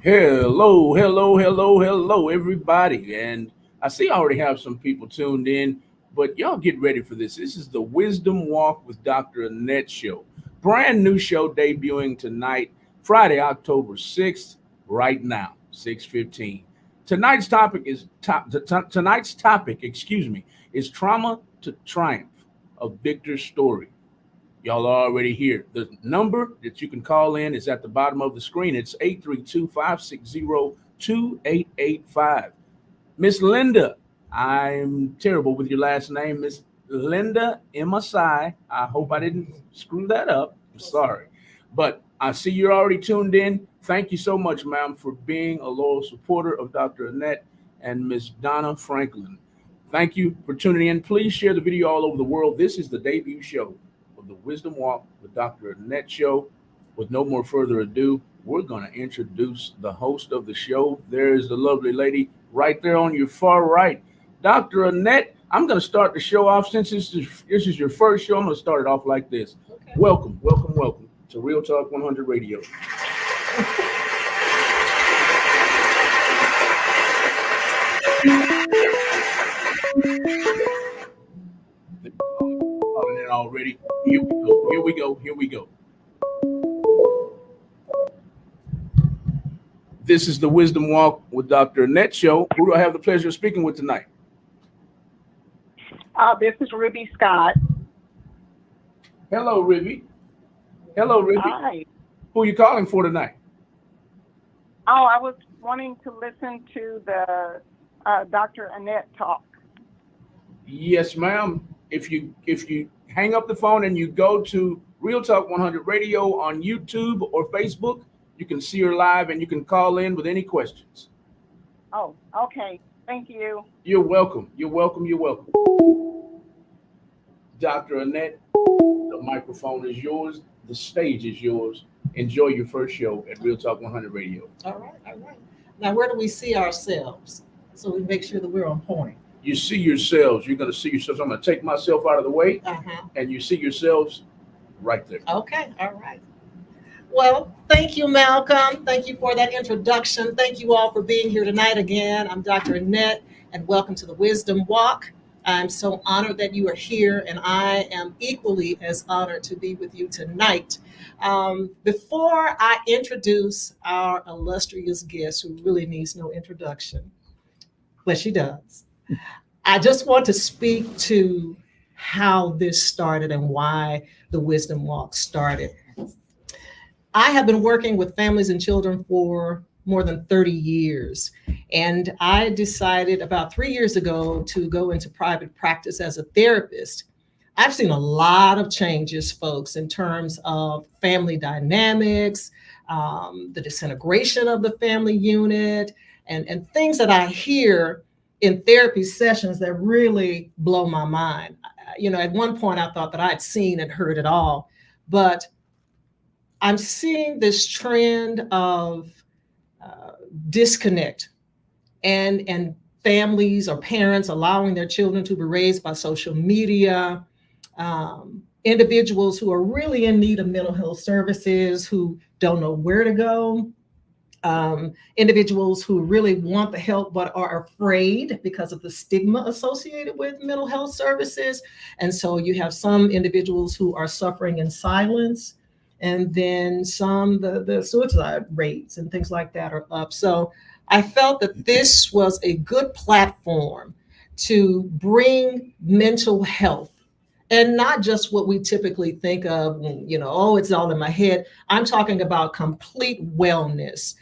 Hello, everybody. And I see I already have some people tuned in, but y'all get ready for this. This is the Wisdom Walk with Dr. Annette show. Brand new show debuting tonight, Friday, October 6th, right now, 6:15. Tonight's topic, is trauma to triumph, a victor's story. Y'all are already here. The number that you can call in is at the bottom of the screen. It's 832-560-2885. Miss Linda, I'm terrible with your last name, Miss Linda Masai. I hope I didn't screw that up. Sorry. But I see you're already tuned in. Thank you so much, ma'am, for being a loyal supporter of Dr. Annette and Miss Donna Franklin. Thank you for tuning in. Please share the video all over the world. This is the debut show of the Wisdom Walk with Dr. Annette show. With no more further ado, we're going to introduce the host of the show. There's the lovely lady right there on your far right, Dr. Annette. I'm going to start the show off since this is your first show. I'm going to start it off like this. Okay. Welcome to Real Talk 100 Radio. Calling in already. Here we go. This is the Wisdom Walk with Dr. Annette show. Who do I have the pleasure of speaking with tonight? This is Ruby Scott. Hello, Ruby. Hi. Who are you calling for tonight? Oh, I was wanting to listen to the Dr. Annette talk. Yes, ma'am. If you hang up the phone and you go to Real Talk 100 Radio on YouTube or Facebook, you can see her live and you can call in with any questions. Oh, okay. Thank you. You're welcome. Dr. Annette, the microphone is yours. The stage is yours. Enjoy your first show at Real Talk 100 Radio. All right. Now, where do we see ourselves so we make sure that we're on point? You see yourselves. You're going to see yourselves. I'm going to take myself out of the way, and you see yourselves right there. Okay, all right. Well, thank you, Malcolm. Thank you for that introduction. Thank you all for being here tonight again. I'm Dr. Annette, and welcome to the Wisdom Walk. I'm so honored that you are here, and I am equally as honored to be with you tonight. Before I introduce our illustrious guest, who really needs no introduction, but she does, I just want to speak to how this started and why the Wisdom Walk started. I have been working with families and children for more than 30 years. And I decided about 3 years ago to go into private practice as a therapist. I've seen a lot of changes, folks, in terms of family dynamics, the disintegration of the family unit, and things that I hear in therapy sessions that really blow my mind. At one point I thought that I had seen and heard it all, but I'm seeing this trend of disconnect and families or parents allowing their children to be raised by social media, individuals who are really in need of mental health services, who don't know where to go, individuals who really want the help but are afraid because of the stigma associated with mental health services. And so you have some individuals who are suffering in silence, and then the suicide rates and things like that are up. So I felt that this was a good platform to bring mental health, and not just what we typically think of, it's all in my head. I'm talking about complete wellness.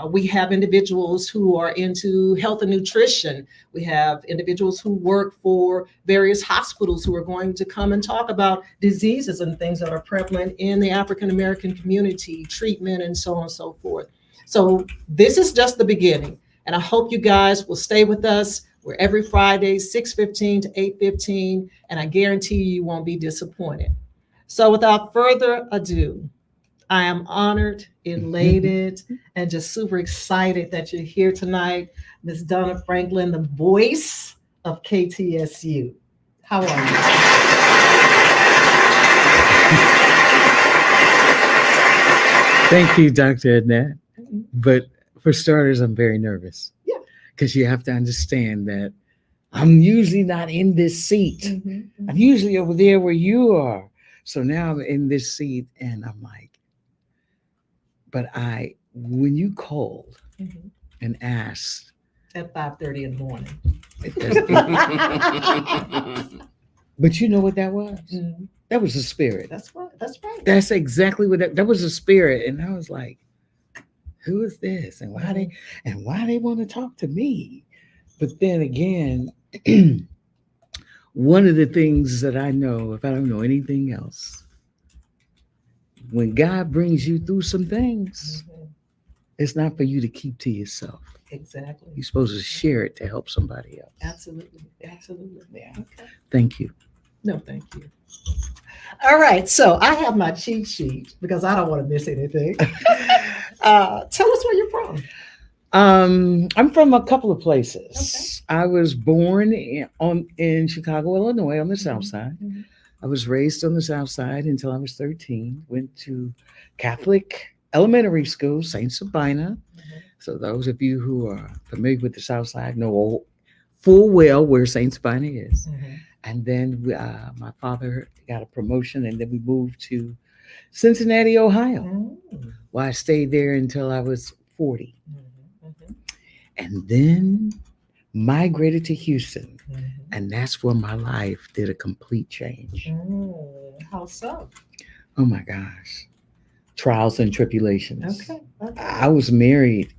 We have individuals who are into health and nutrition. We have individuals who work for various hospitals who are going to come and talk about diseases and things that are prevalent in the African American community, treatment, and so on and so forth. So this is just the beginning. And I hope you guys will stay with us. We're every Friday, 6:15 to 8:15, and I guarantee you won't be disappointed. So without further ado, I am honored, elated, and just super excited that you're here tonight. Ms. Donna Franklin, the voice of KTSU. How are you? Thank you, Dr. Annette. But For starters, I'm very nervous. Yeah. Because you have to understand that I'm usually not in this seat. Mm-hmm. I'm usually over there where you are. So now I'm in this seat and I'm like, but when you called Mm-hmm. and asked, At 5:30 in the morning. but you know what that was? Mhm. That was the spirit. That's right. That's right. That's exactly what that was the spirit. And I was like, who is this? And why they want to talk to me? But then again, one of the things that I know, if I don't know anything else, when God brings you through some things, Mhm. it's not for you to keep to yourself. Exactly. You're supposed to share it to help somebody else. Absolutely. Absolutely. Yeah. Okay. Thank you. No, thank you. All right. So I have my cheat sheet because I don't want to miss anything. Tell us where you're from. I'm from a couple of places. I was born in Chicago, Illinois, on the South Side. Mm-hmm. I was raised on the South Side until I was 13. Went to Catholic elementary school, Saint Sabina. Mm-hmm. So those of you who are familiar with the South Side know full well where Saint Sabina is. Mm-hmm. And then my father got a promotion, and then we moved to Cincinnati, Ohio. Mm-hmm. Well, I stayed there until I was 40. Mm-hmm. And then migrated to Houston. Mm-hmm. And that's where my life did a complete change. How so? Oh my gosh. Trials and tribulations. Okay. I was married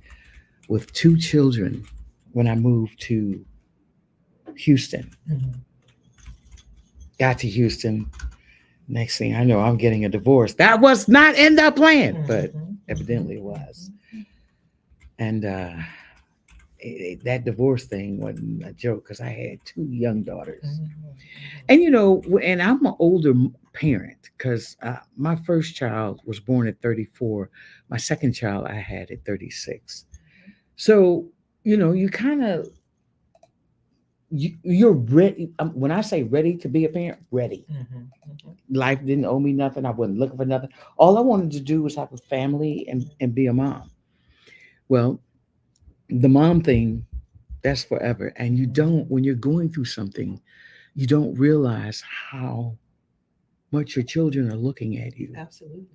with 2 children when I moved to Houston. Mm-hmm. Got to Houston. Next thing I know, I'm getting a divorce. That was not in the plan, but evidently it was. And that divorce thing wasn't a joke because I had 2 young daughters. And and I'm an older parent because my first child was born at 34. My second child I had at 36. So, you kind of, you're ready. When I say ready to be a parent, ready. Life didn't owe me nothing. I wasn't looking for nothing. All I wanted to do was have a family and be a mom. Well, the mom thing, that's forever. And when you're going through something, you don't realize how much your children are looking at you. Absolutely.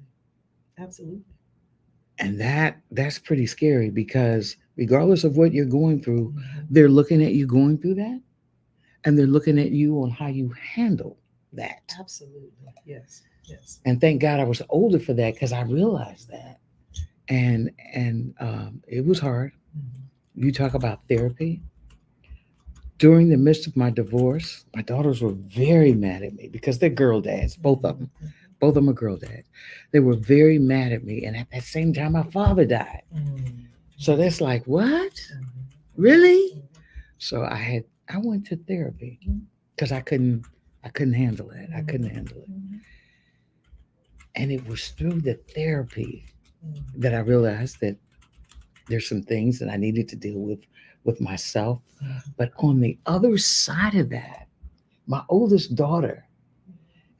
Absolutely. And that's pretty scary because regardless of what you're going through, they're looking at you going through that. And they're looking at you on how you handle that. Absolutely. Yes. Yes. And thank God I was older for that because I realized that. And it was hard. You talk about therapy. During the midst of my divorce, my daughters were very mad at me because they're girl dads, both of them. Both of them are girl dads. They were very mad at me. And at that same time, my father died. So that's like, what? Really? So I went to therapy because I couldn't handle it. I couldn't handle it. And it was through the therapy that I realized that there's some things that I needed to deal with myself. But on the other side of that, my oldest daughter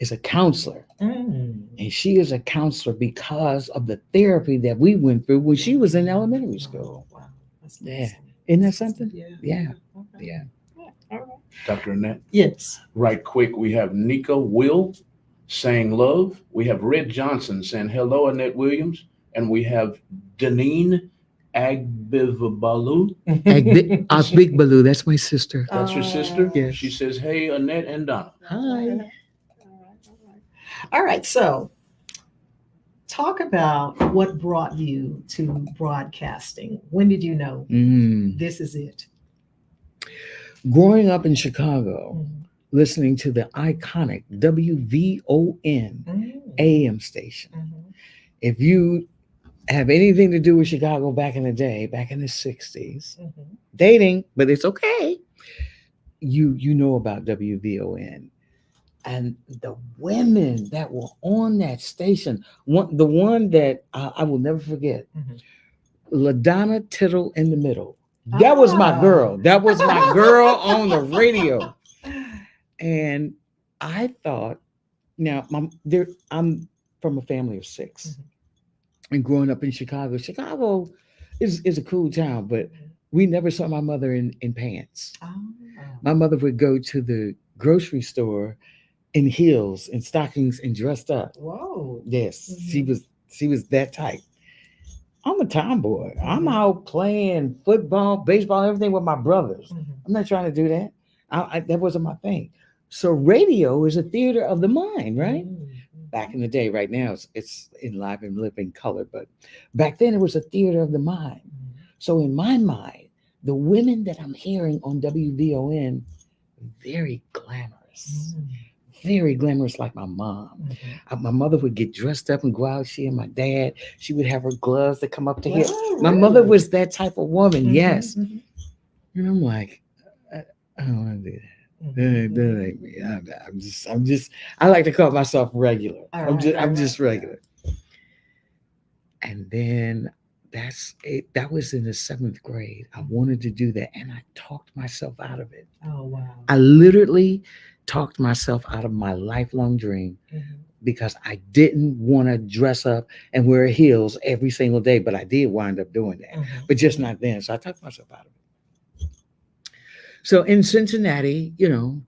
is a counselor. And she is a counselor because of the therapy that we went through when she was in elementary school. Wow. That's Yeah. awesome. Isn't that something? Yeah. Yeah. Yeah. All right. Dr. Annette, Yes. right quick, we have Nika Will saying love. We have Red Johnson saying hello, Annette Williams. And we have Deneen Agbivabalu. Big Baloo, that's my sister. That's your sister? Yes. She says, hey, Annette and Donna. Hi. All right. So talk about what brought you to broadcasting. When did you know this is it? Growing up in Chicago, listening to the iconic WVON AM station. If you have anything to do with Chicago back in the day, back in the 60s, dating, but it's okay. You know about WVON. And the women that were on that station, the one that I will never forget, LaDonna Tittle in the middle. That was my girl. That was my girl on the radio. And I thought, now I'm from a family of 6. And growing up in Chicago it's a cool town, but we never saw my mother in pants. Oh. My mother would go to the grocery store in heels and stockings and dressed up. Whoa. Yes, Mhm. she was that type. I'm a tomboy. I'm Mhm. out playing football, baseball, everything with my brothers. Mhm. I'm not trying to do that. That wasn't my thing. So radio is a theater of the mind, right? Mhm. Back in the day, right now it's in live and living color, but back then it was a theater of the mind. So in my mind, the women that I'm hearing on WVON, very glamorous. Mhm. Very glamorous, like my mom. Mhm. My mother would get dressed up and go out. She and my dad, she would have her gloves that come up to here. Oh, My mother really? was that type of woman, Mhm. yes. Mhm. And I'm like, I don't want to do that. Mhm. That ain't me. I'm just. I like to call myself regular. All I'm right, just, all I'm right, just yeah. regular. And then that's it. That was in the 7th grade. I wanted to do that, and I talked myself out of it. Oh, wow. I literally talked myself out of my lifelong dream Mhm. because I didn't want to dress up and wear heels every single day, but I did wind up doing that, Mhm. but just not then. So I talked myself out of it. So in Cincinnati,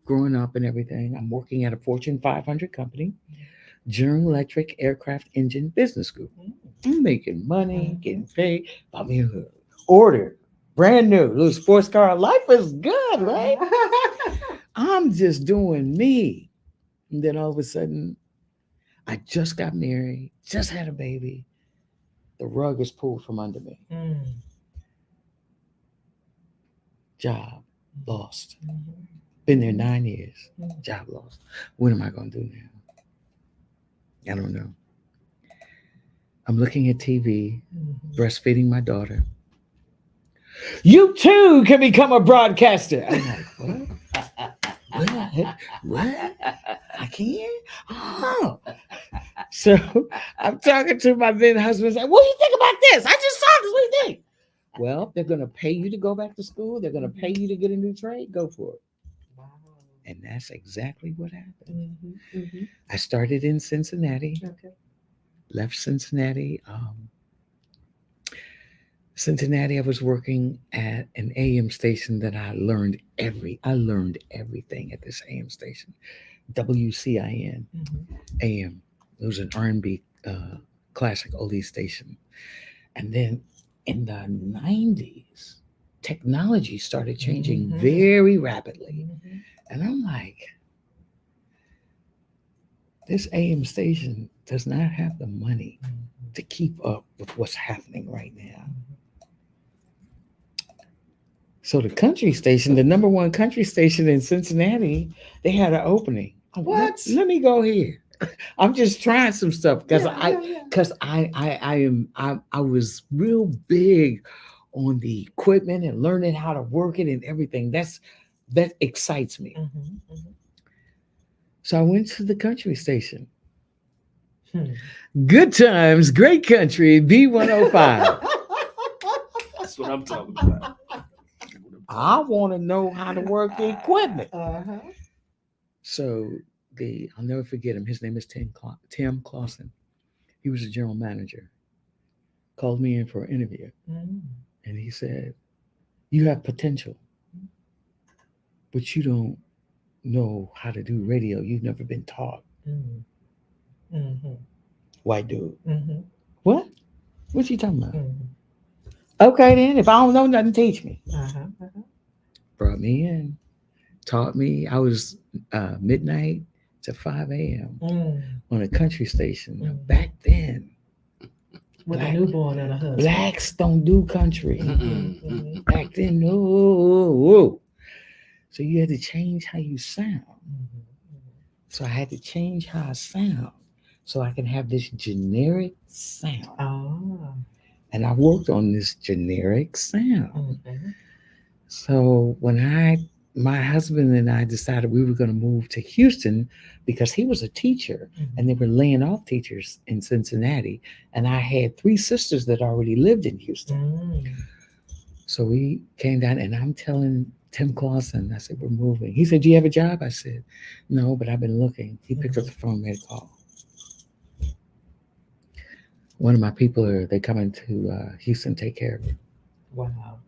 growing up and everything, I'm working at a Fortune 500 company, General Electric Aircraft Engine Business Group. I'm making money, getting paid. I mean, ordered, brand new, little sports car. Life is good, right? I'm just doing me. And then all of a sudden, I just got married, just had a baby. The rug is pulled from under me. Mm. Job lost. Mhm. Been there 9 years. Job lost. What am I going to do now? I don't know. I'm looking at TV, Mhm. breastfeeding my daughter. You too can become a broadcaster. I'm like, what? What? I can? Oh. So I'm talking to my then husband. Like, what do you think about this? I just saw this. What do you think? Well, they're going to pay you to go back to school. They're going to pay you to get a new trade. Go for it. Wow. And that's exactly what happened. Mhm. Mhm. I started in Cincinnati, Okay. left Cincinnati. Cincinnati, I was working at an AM station that I learned everything at this AM station, WCIN Mhm. AM. It was an R&B classic oldie station. And then in the 90s, technology started changing Mhm. very rapidly. Mhm. And I'm like, this AM station does not have the money to keep up with what's happening right now. So the country station, the number one country station in Cincinnati, they had an opening. What? Let me go here. I'm just trying some stuff because Yeah. I was real big on the equipment and learning how to work it and everything. That excites me. Mhm. Mhm. So I went to the country station. Hmm. Good times, great country, B105. That's what I'm talking about. I want to know how to work the equipment. Uh-huh. So I'll never forget him. His name is Tim Clausen. He was the general manager. Called me in for an interview, Mm. and he said, "You have potential, but you don't know how to do radio. You've never been taught." Mm. Mhm. White dude. Mhm. What? What you talking about? Mhm. Okay, then. If I don't know nothing, teach me. Uh-huh. Uh-huh. Brought me in, taught me. I was midnight to 5 a.m. Mm. on a country station. Mhm. Back then, With Black- a newborn and a husband. blacks don't do country. Mhm. Mhm. Back then, no. So you had to change how you sound. Mhm. So I had to change how I sound so I can have this generic sound. Oh. And I worked on this generic sound. Mhm. So when my husband and I decided we were going to move to Houston because he was a teacher and they were laying off teachers in Cincinnati. And I had 3 sisters that already lived in Houston. Mm. So we came down and I'm telling Tim Clausen, I said, we're moving. He said, do you have a job? I said, no, but I've been looking. He picked up the phone, made a call. One of my people, they coming to Houston, take care of it. Wow.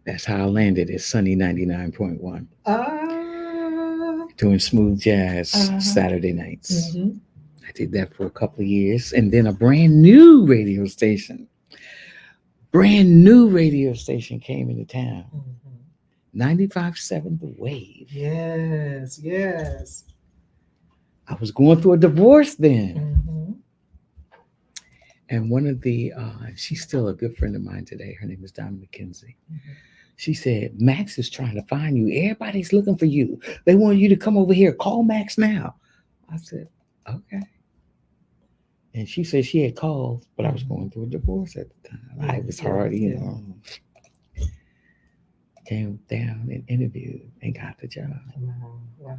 That's how I landed at Sunny 99.1, Uh, doing smooth jazz Uh-huh. Saturday nights. mhm. I did that for a couple of years, and then a brand new radio station came into town. Mhm. 95.7 The Wave. Yes, yes. I was going through a divorce then. Mhm. And one of the, she's still a good friend of mine today. Her name is Donna McKenzie. Mhm. She said, Max is trying to find you. Everybody's looking for you. They want you to come over here. Call Max now. I said, okay. And she said she had called, but I was going through a divorce at the time. It was hard, you know. Came down and interviewed and got the job. Wow.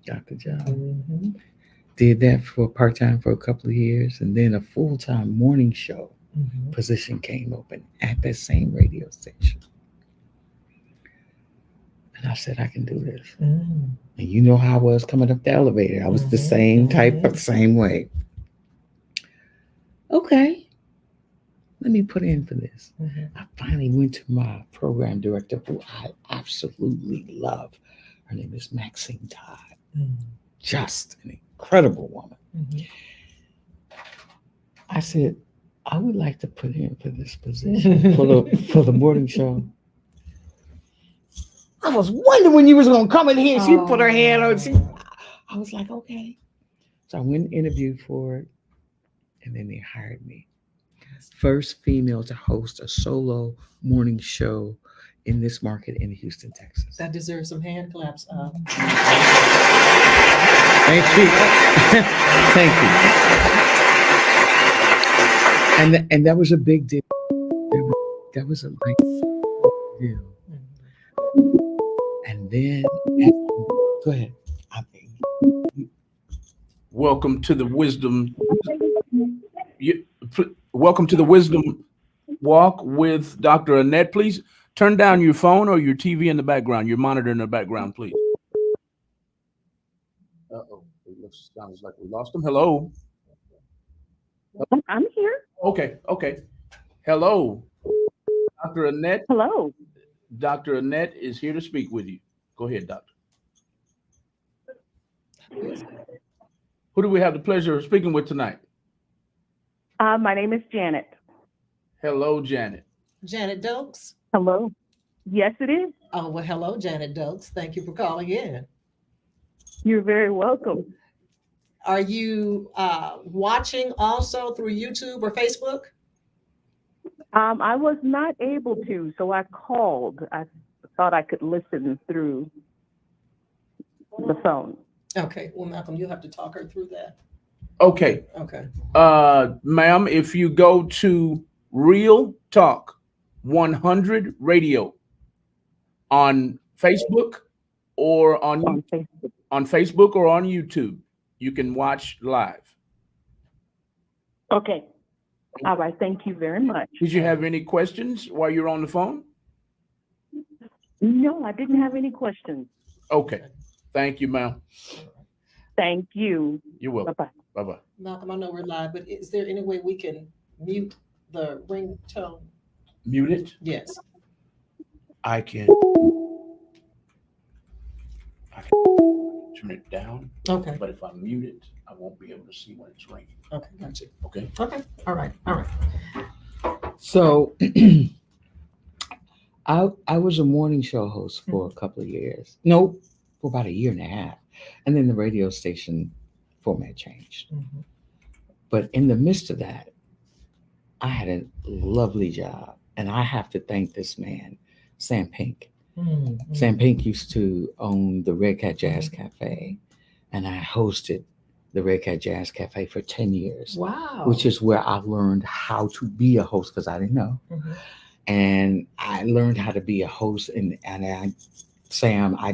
Got the job. Mhm. Did that for part-time for a couple of years. And then a full-time morning show Mhm. position came open at that same radio station. And I said, I can do this. Mhm. And you know how I was coming up the elevator. I was the Mhm. same type, Mhm. but the same way. Okay, let me put in for this. Mhm. I finally went to my program director, who I absolutely love. Her name is Maxine Todd. Mhm. Just an incredible woman. Mhm. I said, I would like to put in for this position for the morning show. I was wondering when you was gonna come in here. She put her hand on. I was like, okay. So I went and interviewed for it, and then they hired me. First female to host a solo morning show in this market in Houston, Texas. That deserves some hand claps. Thank you. Thank you. And that was a big deal. That was a big deal. And then, go ahead. Welcome to the wisdom. Welcome to the wisdom walk with Dr. Annette. Please turn down your phone or your TV in the background, your monitor in the background, please. Uh-oh, it sounds like we lost him. Hello. I'm here. Okay. Hello, Dr. Annette. Hello. Dr. Annette is here to speak with you. Go ahead, doctor. Who do we have the pleasure of speaking with tonight? My name is Janet. Hello, Janet. Janet Dokes. Hello. Yes, it is. Oh, well, hello, Janet Dokes. Thank you for calling in. You're very welcome. Are you watching also through YouTube or Facebook? I was not able to, so I called. I thought I could listen through the phone. Okay. Well, Malcolm, you'll have to talk her through that. Okay. Okay. Ma'am, if you go to Real Talk 100 Radio on Facebook or on Facebook or on YouTube, you can watch live. Okay. All right. Thank you very much. Did you have any questions while you're on the phone? No, I didn't have any questions. Okay. Thank you, ma'am. Thank you. You're welcome. Bye-bye. Bye-bye. Malcolm, I know we're live, but is there any way we can mute the ringtone? Mute it? Yes. I can turn it down. Okay. But if I mute it, I won't be able to see when it's ringing. Okay, gotcha. Okay. Okay. All right. So I was a morning show host for a couple of years. No, for about a year and a half. And then the radio station format changed. Mm-hmm. But in the midst of that, I had a lovely job. And I have to thank this man, Sam Pink. Mm-hmm. Sam Pink used to own the Red Cat Jazz Cafe. And I hosted the Red Cat Jazz Cafe for 10 years. Wow. Which is where I learned how to be a host, because I didn't know. Mm-hmm. And I learned how to be a host. And Sam, I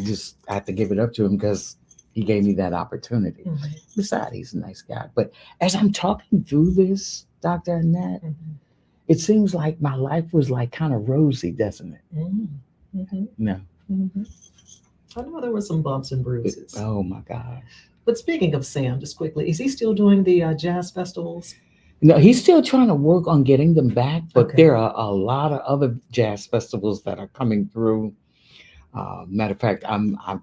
have to give it up to him because he gave me that opportunity. Mm-hmm. Besides, he's a nice guy. But as I'm talking through this, Dr. Annette, Mm-hmm. it seems like my life was like kind of rosy, doesn't it? Mm-hmm. Mm-hmm. No. Mm-hmm. I know there were some bumps and bruises. Oh my gosh. But speaking of Sam, just quickly, is he still doing the jazz festivals? No, he's still trying to work on getting them back, but Okay. there are a lot of other jazz festivals that are coming through. Matter of fact, I'm I'm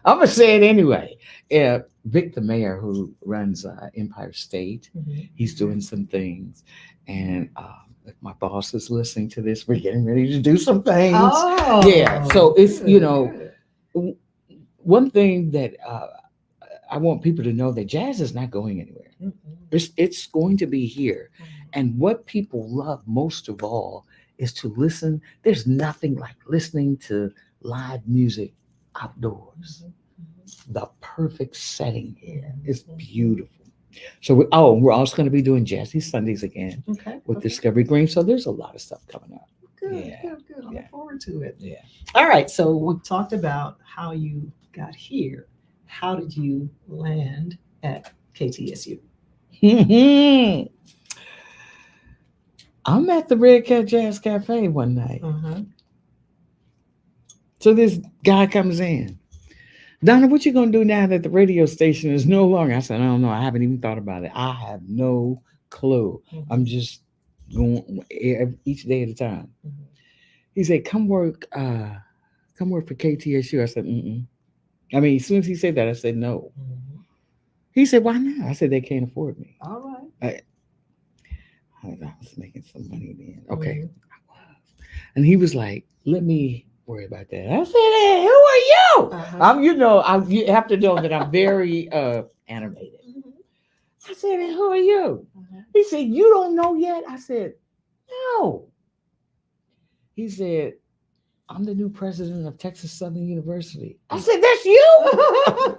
gonna say it anyway. Vic, the mayor who runs Empire State, he's doing some things, and if my boss is listening to this, we're getting ready to do some things. Oh, Yeah, so it's good. one thing that I want people to know that jazz is not going anywhere. Mhm. It's going to be here. And what people love most of all is to listen. There's nothing like listening to live music outdoors. The perfect setting here. It's beautiful. So, we're also going to be doing Jazzy Sundays again Okay. with okay. Discovery Green. So there's a lot of stuff coming up. Good, Yeah, good. I yeah. look forward to it. Yeah. All right. So we've talked about how you got here. How did you land at KTSU? I'm at the Red Cat Jazz Cafe one night. Uh-huh. So this guy comes in. Donna, what you gonna do now that the radio station is no longer? I said, I don't know. I haven't even thought about it. I have no clue. I'm just going each day at a time. He said, come work for KTSU. I said, mm-mm. I mean, as soon as he said that, I said no. He said, why not? I said, they can't afford me. All right. I was making some money then. Okay. I was. And he was like, let me worry about that. I said, hey, who are you? You have to know that I'm very animated. I said, hey, who are you? He said, you don't know yet? I said, no. He said, I'm the new president of Texas Southern University. I said, that's you?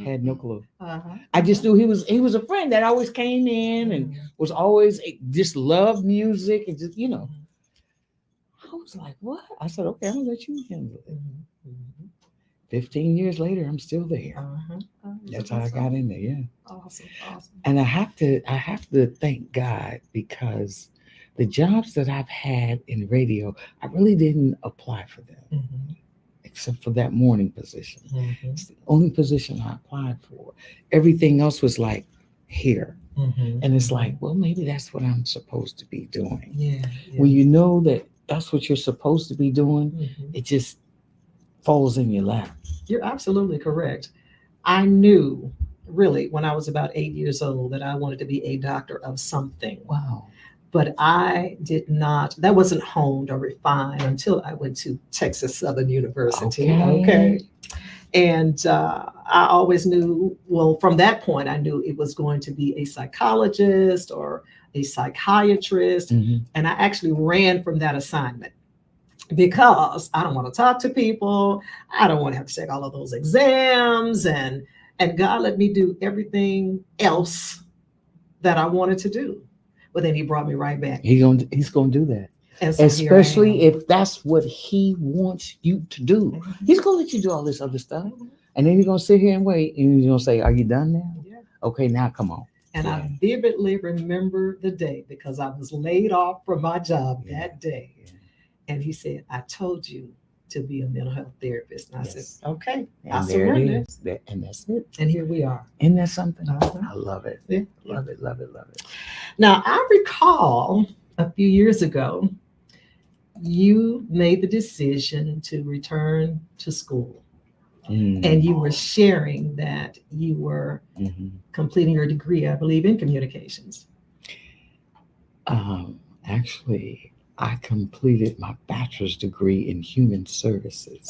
Had no clue. I just knew he was a friend that always came in and was always just loved music and just, I was like, what? I said, okay, I'm gonna let you handle it. 15 years later, I'm still there. That's how I got in there. Yeah. Awesome. And I have to thank God because the jobs that I've had in radio, I really didn't apply for them. Except for that morning position. It's the only position I applied for. Everything else was like here. And it's like, well, maybe that's what I'm supposed to be doing. Yeah. When you know that that's what you're supposed to be doing, it just falls in your lap. You're absolutely correct. I knew really when I was about 8 years old that I wanted to be a doctor of something. Wow. But I did not, that wasn't honed or refined until I went to Texas Southern University. Okay. And I always knew, well, from that point, I knew it was going to be a psychologist or a psychiatrist. And I actually ran from that assignment because I don't want to talk to people. I don't want to have to take all of those exams. And God let me do everything else that I wanted to do. But then he brought me right back. He's gonna do that. And so especially if that's what he wants you to do. He's gonna let you do all this other stuff. And then you're gonna sit here and wait and you're gonna say, are you done now? Yeah. Okay, now come on. And I vividly remember the day because I was laid off from my job that day. And he said, I told you to be a mental health therapist. And I said, okay, I surrender. And that's it. And here we are. Isn't that something? I love it. Yeah. Love it. Now, I recall a few years ago, you made the decision to return to school. And you were sharing that you were completing your degree, I believe, in communications. Actually, I completed my bachelor's degree in human services.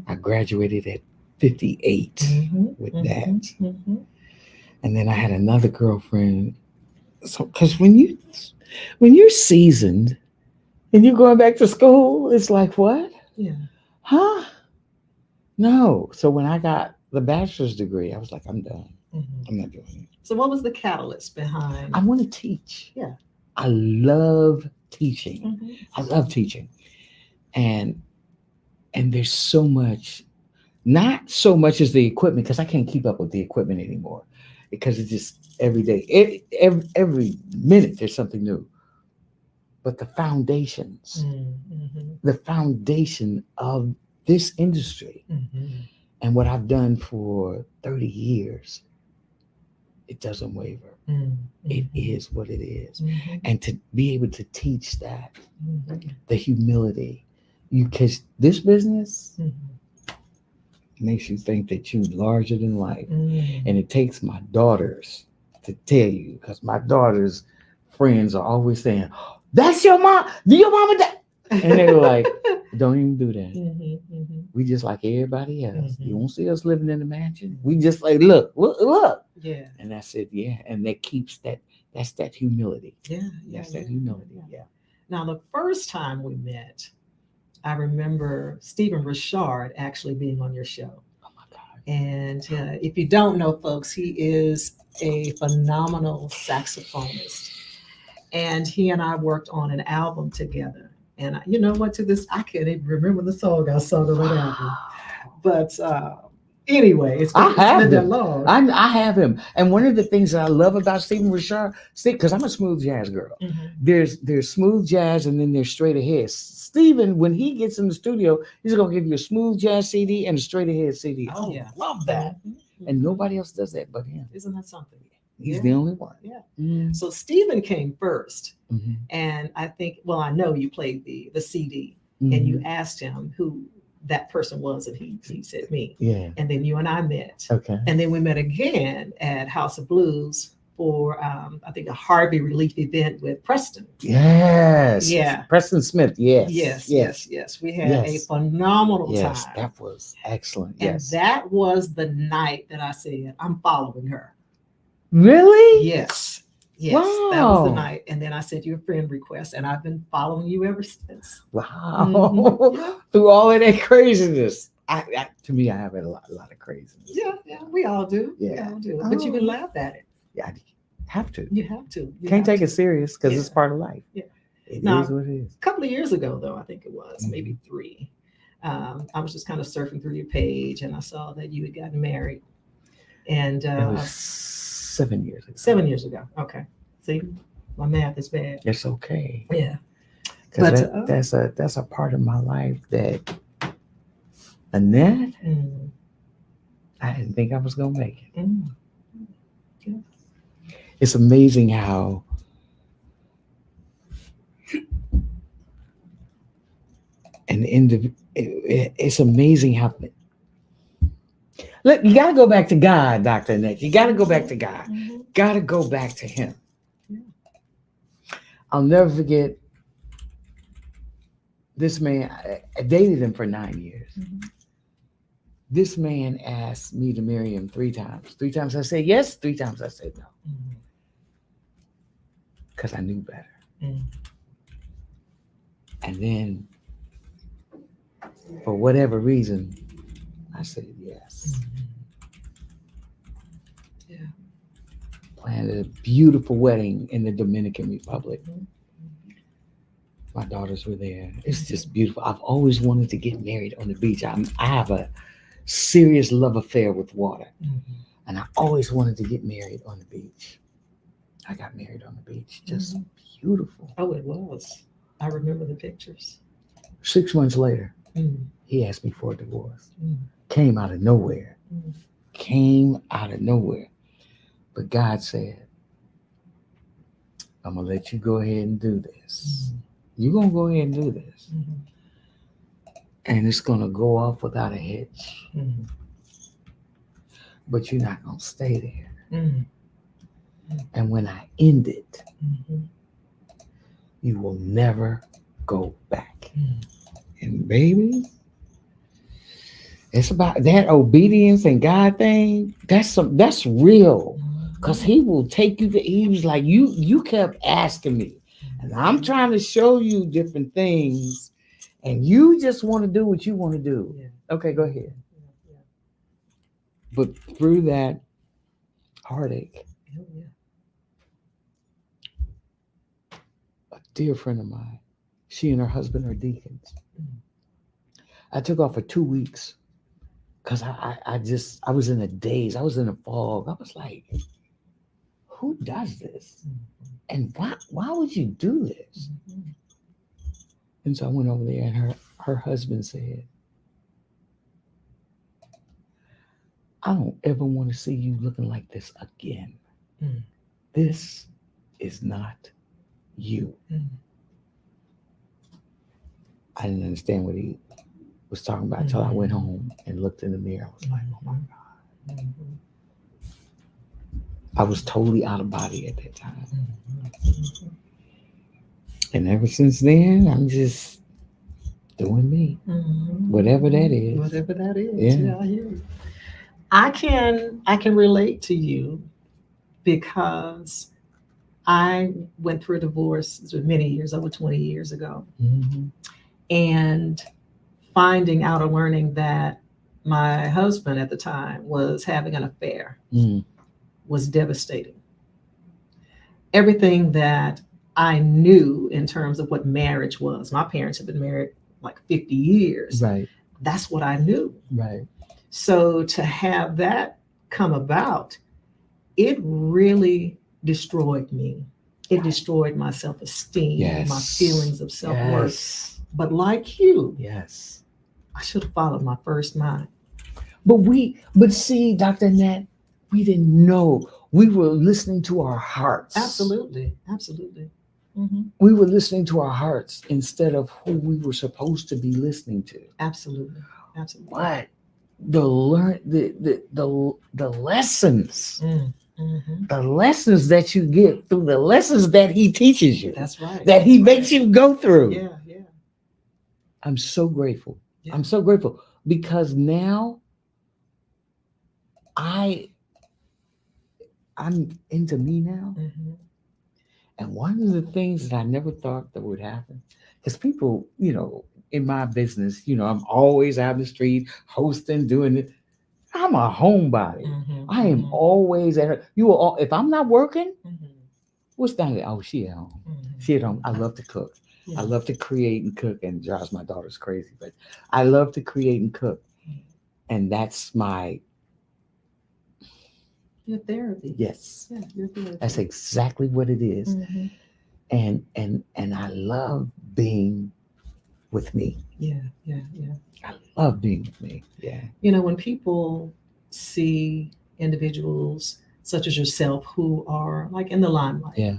I graduated at 58 with that. And then I had another girlfriend. So, because when you're seasoned and you're going back to school, it's like, what? Yeah. Huh? No. So when I got the bachelor's degree, I was like, I'm done. I'm not doing it. So what was the catalyst behind? I want to teach. Yeah. I love teaching. I love teaching. And there's so much, not so much as the equipment, because I can't keep up with the equipment anymore. Because it's just every day, every minute there's something new. But the foundations, the foundation of this industry and what I've done for 30 years it doesn't waver. Mhm. It is what it is. Mhm. And to be able to teach that, Mhm. the humility, because this business Mhm. makes you think that you're larger than life. Mhm. And it takes my daughters to tell you, because my daughters' friends are always saying, "That's your mom. Do your mama that?" And they were like, "Don't even do that. Mhm. Mhm. We just like everybody else. You Mhm. won't see us living in a mansion. We just like, look. Yeah. And that's it. Yeah. And that keeps that. That's that humility. Yeah. That's yeah, that yeah, humility. yeah. Yeah. Now, the first time we met, I remember Stephen Richard actually being on your show. Oh my God. And if you don't know, folks, he is a phenomenal saxophonist. And he and I worked on an album together. And you know what? To this, I can't even remember the song I sung on that album. But anyway, it's I have been that him. long. I have him. And one of the things that I love about Stephen Richard, because I'm a smooth jazz girl. Mhm. There's smooth jazz and then there's straight ahead. Stephen, when he gets in the studio, he's gonna give you a smooth jazz CD and a straight ahead CD. Oh, I yeah. love that. Mhm. And nobody else does that but him. Isn't that something? He's Yeah. the only one. Yeah. Mhm. So Stephen came first. Mhm. And I think, well, I know you played the CD Mhm. and you asked him who that person was, and he said me. Yeah. And then you and I met. Okay. And then we met again at House of Blues for, I think, a Harvey Relief event with Preston. Yes. Yeah. Preston Smith. Yes. Yes. We had a Yes. phenomenal Yes. time. That was excellent. And Yes. that was the night that I said, I'm following her. Really? Yes. That was the Wow. night. And then I sent you a friend request, and I've been following you ever since. Wow. Mhm. Yeah. Through all of that craziness. To me, I have a lot of craziness. Yeah, we all do. We Yeah. all do. But you can laugh at it. Yeah, I have to. You have to. You Can't have take to. it serious because it's Yeah. part of life. Yeah. It Now- is what it is. A couple of years ago, though, I think it was, Mhm. maybe 3. I was just kind of surfing through your page, and I saw that you had gotten married. And It was 7 years ago. 7 years ago. Okay. See, my math is bad. It's okay. Yeah. Because But, that's a part of my life that Annette, Mm, I didn't think I was gonna make it. mm. It's amazing how it's amazing how look, you gotta go back to God, Dr. Annette. You gotta go back to God. Mhm. Gotta go back to him. Yeah. I'll never forget this man. I dated him for 9 years. Mhm. This man asked me to marry him 3 times. 3 times I said yes, 3 times I said no. Mhm. Because I knew better. Mm. And then, for whatever reason, I said yes. Yeah. Planned a beautiful wedding in the Dominican Republic. Mhm. My daughters were there. It's just beautiful. I've always wanted to get married on the beach. I have a serious love affair with water. Mhm. And I always wanted to get married on the beach. I got married on the beach. Just beautiful. Oh, it was. I remember the pictures. 6 months later, Mm. he asked me for a divorce. Mm. Came out of nowhere. Mm. Came out of nowhere. But God said, I'm going to let you go ahead and do this. You're going to go ahead and do this. Mhm. And it's going to go off without a hitch. Mhm. But you're not going to stay there. Mhm. And when I end it, Mhm. you will never go back. Mhm. And baby, it's about that obedience and God thing. That's real. Because he will take you to, he was like, you kept asking me. And I'm trying to show you different things. And you just want to do what you want to do. Yeah. Okay, go ahead. Yeah. But through that heartache, Oh, yeah. a dear friend of mine, she and her husband are deacons. Mm. I took off for 2 weeks because I was in a daze. I was in a fog. I was like, who does this? And why would you do this? Mhm. And so I went over there, and her husband said, I don't ever want to see you looking like this again. Mm. This is not you. Mm. I didn't understand what he was talking about until I went home and looked in the mirror. I was like, oh my God. Mhm. I was totally out of body at that time. Mhm. And ever since then, I'm just doing me. Mhm. Whatever that is. Whatever that is. Yeah. Yeah, I hear you. I can relate to you because I went through a divorce many years, over 20 years ago, Mhm. and finding out or learning that my husband at the time was having an affair Mm. was devastating. Everything that I knew in terms of what marriage was, my parents had been married like 50 years. Right, That's what I knew. right. So to have that come about, it really destroyed me. It destroyed my self-esteem, Yes. my feelings of self-worth. Yes. But like you, Yes. I should have followed my first mind. But see, Dr. Annette, we didn't know. We were listening to our hearts. Absolutely, absolutely. Mm-hmm. We were listening to our hearts instead of who we were supposed to be listening to. Absolutely, absolutely. But the lessons, Mm-hmm. the lessons that you get through the lessons that he teaches you, That's right. that he makes you go through. Yeah, yeah. I'm so grateful. Yeah. I'm so grateful because now I'm into me now. Mm-hmm. And one of the things that I never thought that would happen, because people, in my business, I'm always out in the street hosting, doing it. I'm a homebody. Mm-hmm. I am always at her. You are all, if I'm not working, Mm-hmm. what's down there? Oh, she at home. Mm-hmm. She at home. I love to cook. Yeah. I love to create and cook, and it drives my daughters crazy, but I love to create and cook. And that's my Your therapy. yes. Yeah, your therapy. That's exactly what it is. Mm-hmm. And I love being with me. Yeah. I love being with me. Yeah. When people see individuals such as yourself who are like in the limelight. Yeah.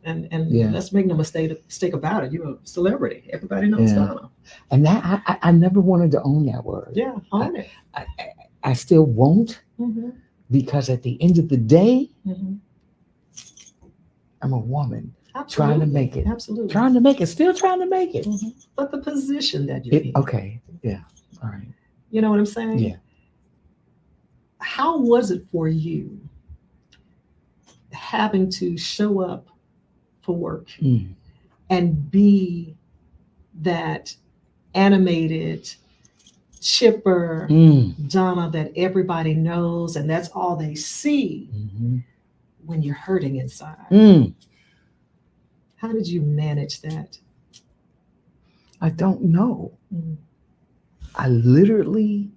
And Yeah. let's make no mistake about it. You're a celebrity. Everybody knows Yeah. Donna. And that I never wanted to own that word. Yeah, own it. I still won't, Mm-hmm. because at the end of the day, Mm-hmm. I'm a woman Absolutely. trying to make it. Absolutely. Still trying to make it. Mhm. But the position that you're in. Okay. Yeah. All right. You know what I'm saying? Yeah. How was it for you having to show up for work Mm. and be that animated, chipper Mm. Donna that everybody knows, and that's all they see Mhm. when you're hurting inside? Mm. How did you manage that? I don't know. Mm. I literally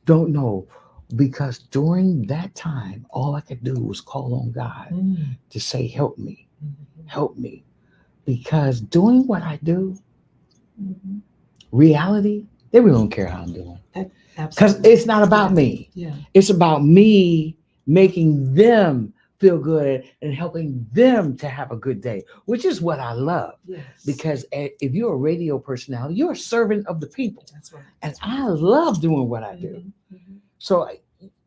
don't know, because during that time, all I could do was call on God Mm. to say, help me, Mhm. help me. Because doing what I do, Mhm. reality, they really don't care how I'm doing. Because Absolutely. it's not about me. Yeah. It's about me making them feel good and helping them to have a good day, which is what I love. Yes. Because if you're a radio personality, you're a servant of the people. That's right. And I love doing what I do. Mhm. Mhm. So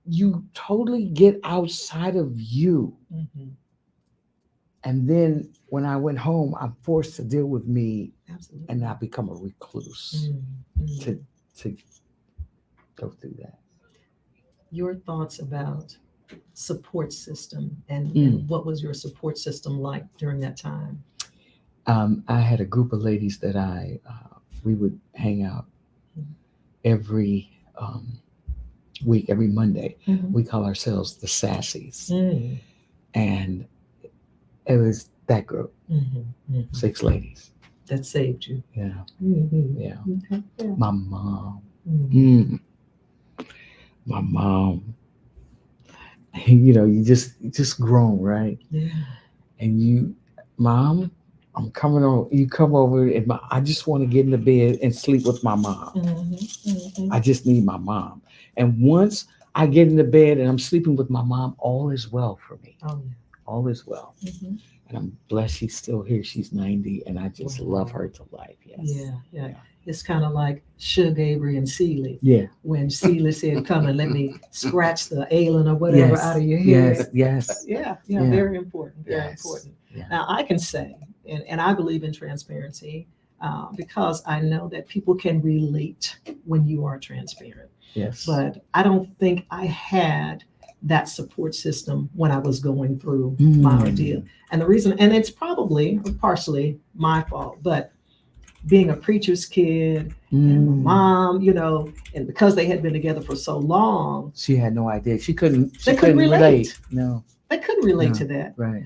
you totally get outside of you. Mhm. And then when I went home, I'm forced to deal with me, Absolutely. and I become a recluse Mhm. to go through that. Your thoughts about support system and Mm. what was your support system like during that time? I had a group of ladies that we would hang out every week, every Monday. Mhm. We call ourselves the Sassies. Mm. And it was that group, Mhm. Mhm. 6 ladies. That saved you. Yeah. Mhm. Yeah. Okay. Yeah. My mom. Mhm. My mom. You just grown, right? Yeah. And Mom, I'm coming on. You come over, and I just want to get in the bed and sleep with my mom. Mhm. Mhm. I just need my mom. And once I get in the bed and I'm sleeping with my mom, all is well for me. Oh all is well. Mhm. And I'm blessed she's still here. She's 90, and I just love her to life. Yes. Yeah, yeah. Yeah. It's kind of like Suge Avery and Celie. Yeah. When Celie said, "Come and let me scratch the ailing or whatever Yes. out of your head." Yes. Yes. Yeah, Yeah. very important, very Yes. important. Yeah. Now, I can say, and I believe in transparency because I know that people can relate when you are transparent. Yes. But I don't think I had that support system when I was going through my ordeal. And the reason, and it's probably or partially my fault, but being a preacher's kid and my mom, and because they had been together for so long, She had no idea. She couldn't relate. No. They couldn't relate No. to that. Right.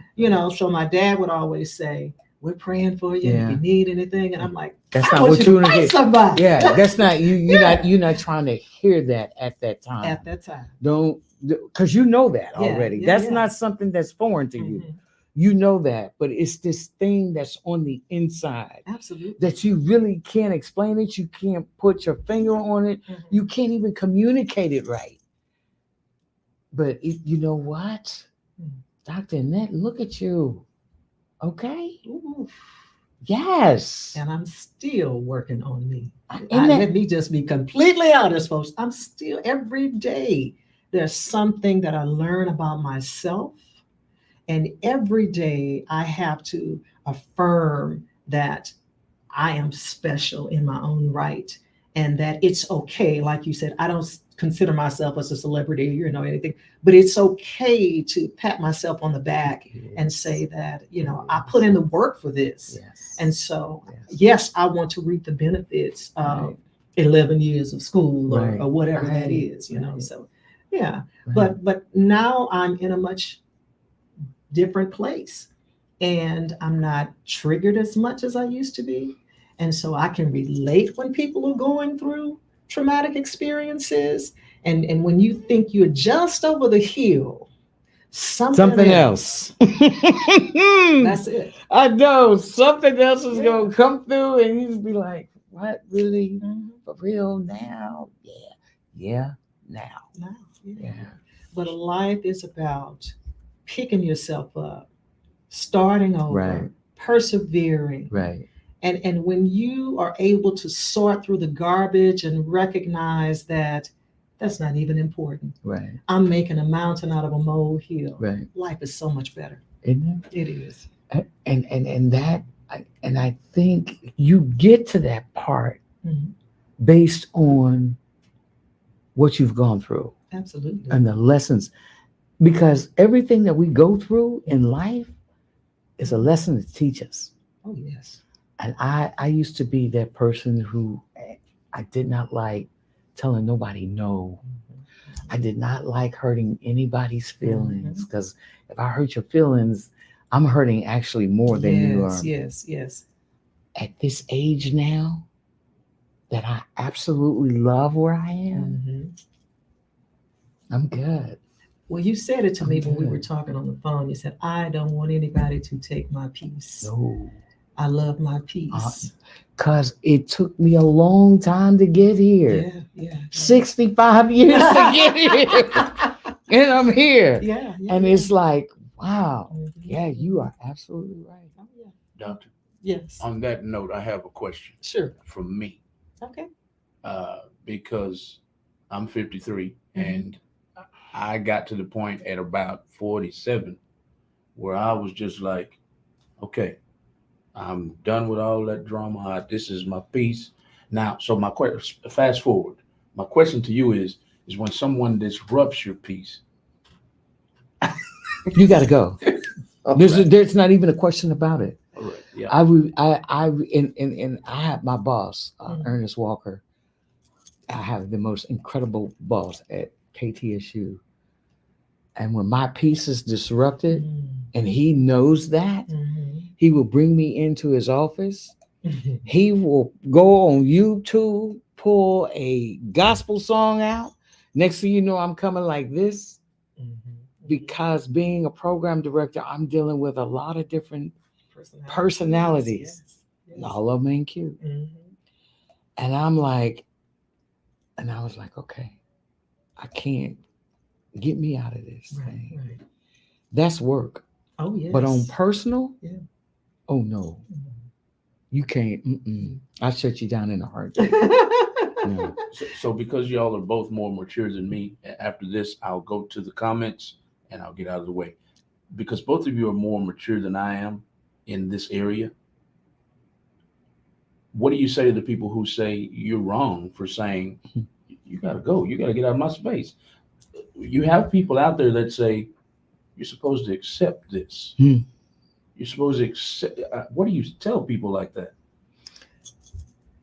So my dad would always say, "We're praying for you if Yeah. you need anything." And I'm like, That's I not want what you you to want to fight hear. somebody. Yeah, that's not you. Yeah. You're not trying to hear that at that time. At that time. Don't, because you know that Yeah, already. yeah, That's yeah. not something that's foreign to you. Mhm. You know that, but it's this thing that's on the inside Absolutely. that you really can't explain it. You can't put your finger on it. Mhm. You can't even communicate it right. But you know what, Dr. Annette, look at you. Okay. Ooh. Yes. And I'm still working on me. And that- Let me just be completely honest, folks. I'm still every day. There's something that I learn about myself. And every day I have to affirm that I am special in my own right and that it's okay. Like you said, I don't consider myself as a celebrity, anything, but it's okay to pat myself on the back and say that, I put in the work for this. Yes. And so, yes, I want to reap the benefits of Right. 11 years of school Right. or whatever that Right. is, Right. so yeah. Right. But now I'm in a much different place and I'm not triggered as much as I used to be. And so I can relate when people are going through traumatic experiences. And when you think you're just over the hill, something else. That's it. I know something else is Yeah. gonna come through, and you just be like, "What, really? Mhm. For real now? Yeah, now, No, yeah, But life is about picking yourself up, starting over, Right. persevering. right, And when you are able to sort through the garbage and recognize that that's not even important. right, I'm making a mountain out of a molehill. right." Life is so much better. Isn't It is. it? And that, and I think you get to that part Mhm. based on what you've gone through Absolutely. and the lessons, because everything that we go through in life is a lesson to teach us. Oh, yes. And I used to be that person who I did not like telling nobody no. I did not like hurting anybody's feelings, because if I hurt your feelings, I'm hurting actually more than you are. Yes. At this age now, that I absolutely love where I am, Mhm. I'm good. Well, you said it to me when we were good. talking on the phone. You said, I don't want anybody to take my peace. No. I love my peace. Because it took me a long time to get here. Yeah. 65 years to get here. And I'm here. Yeah. And it's like, wow. Mhm. Yeah, you are absolutely right. Oh, yeah. Doctor, Yes. on that note, I have a question Sure. from me Okay. because I'm 53 Mhm. and I got to the point at about 47 where I was just like, okay, I'm done with all that drama. This is my piece. Now, so my question, fast forward. My question to you is when someone disrupts your peace, You got to go. all There's not even a question about it. right, yeah, And I have my boss, Mhm. Ernest Walker. I have the most incredible boss at KTSU. And when my peace is disrupted, and he knows that, Mhm. he will bring me into his office. Mhm. He will go on YouTube, pull a gospel song out. Next thing you know, I'm coming like this, because being a program director, I'm dealing with a lot of different personalities. Yes. All of them ain't cute. Mhm. And I'm like, and I was like, okay, I can't get me out of this thing. Right. That's work. Oh, yes. But on personal, Yeah. oh no, you can't. I'll shut you down in a heartbeat. No. So because y'all are both more mature than me, after this, I'll go to the comments and I'll get out of the way. Because both of you are more mature than I am in this area. What do you say to the people who say you're wrong for saying, you got to go, you got to get out of my space? You have people out there that say, you're supposed to accept this. You're supposed to accept. What do you tell people like that?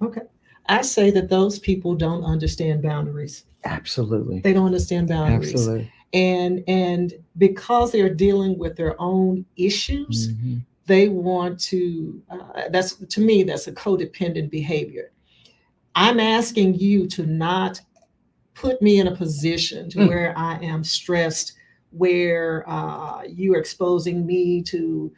Okay. I say that those people don't understand boundaries. Absolutely. They don't understand boundaries. Absolutely. And because they're dealing with their own issues, they want to, that's, to me, that's a codependent behavior. I'm asking you to not put me in a position to where I am stressed, where you are exposing me to,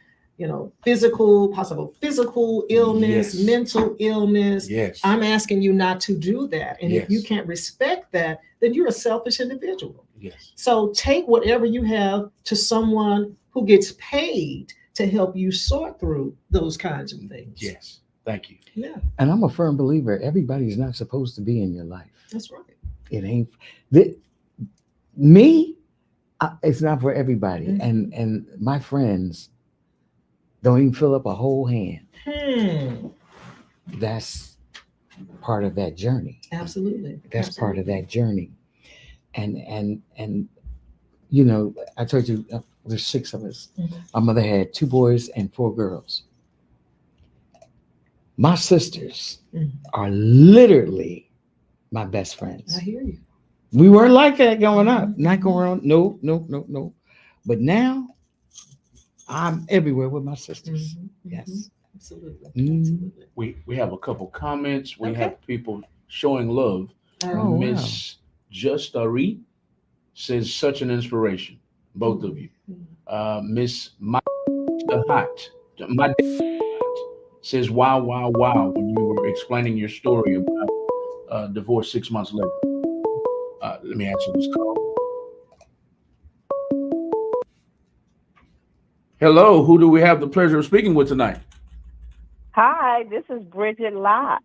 possible physical illness, Yes. mental illness. Yes. I'm asking you not to do that. And if you Yes. can't respect that, then you're a selfish individual. Yes. So take whatever you have to someone who gets paid to help you sort through those kinds of things. Yes. Thank you. Yeah, And I'm a firm believer, everybody's not supposed to be in your life. that's right. It ain't me. It's not for everybody. Mhm. And my friends don't even fill up a whole hand. That's part of that journey. Absolutely. That's part of Absolutely. that journey. And I told you there's 6 of us. Mhm. My mother had 2 boys and 4 girls. My sisters Mhm. are literally my best friends. I hear you. We weren't like that growing up. Mhm. Not going on. No. But now I'm everywhere with my sisters. Mhm. Yes. Absolutely. Mhm. Absolutely. We have a couple comments. We Okay. have people showing love. All right. Oh, wow. Miss Justari says such an inspiration, both of you. Miss My Hot says wow when you were explaining your story about divorce 6 months later. Let me answer this call. Hello, who do we have the pleasure of speaking with tonight? Hi, this is Bridget Lott.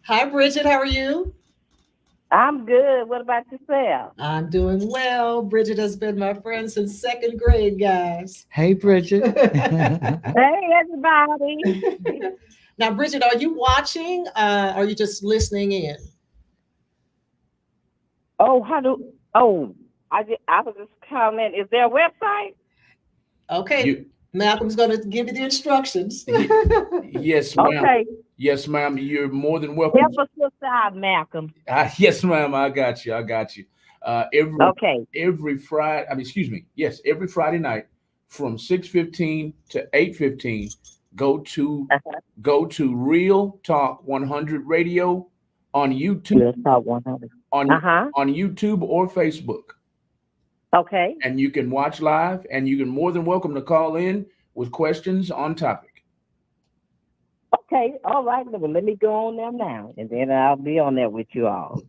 Hi, Bridget. How are you? I'm good. What about yourself? I'm doing well. Bridget has been my friend since 2nd grade, guys. Hey, Bridget. Hey, everybody. Now, Bridget, are you watching? Or are you just listening in? I was just commenting. Is there a website? Okay. Malcolm's going to give you the instructions. Yes, ma'am. Okay. Yes, ma'am. You're more than welcome. Help us sister out, Malcolm. Yes, ma'am. I got you. Okay. Every Friday. Yes, every Friday night from 6:15 to 8:15. Go to Real Talk 100 Radio on YouTube. Real Talk 100. On YouTube or Facebook. Okay. And you can watch live, and you can more than welcome to call in with questions on topic. Okay. All right. Well, let me go on there now, and then I'll be on there with you all.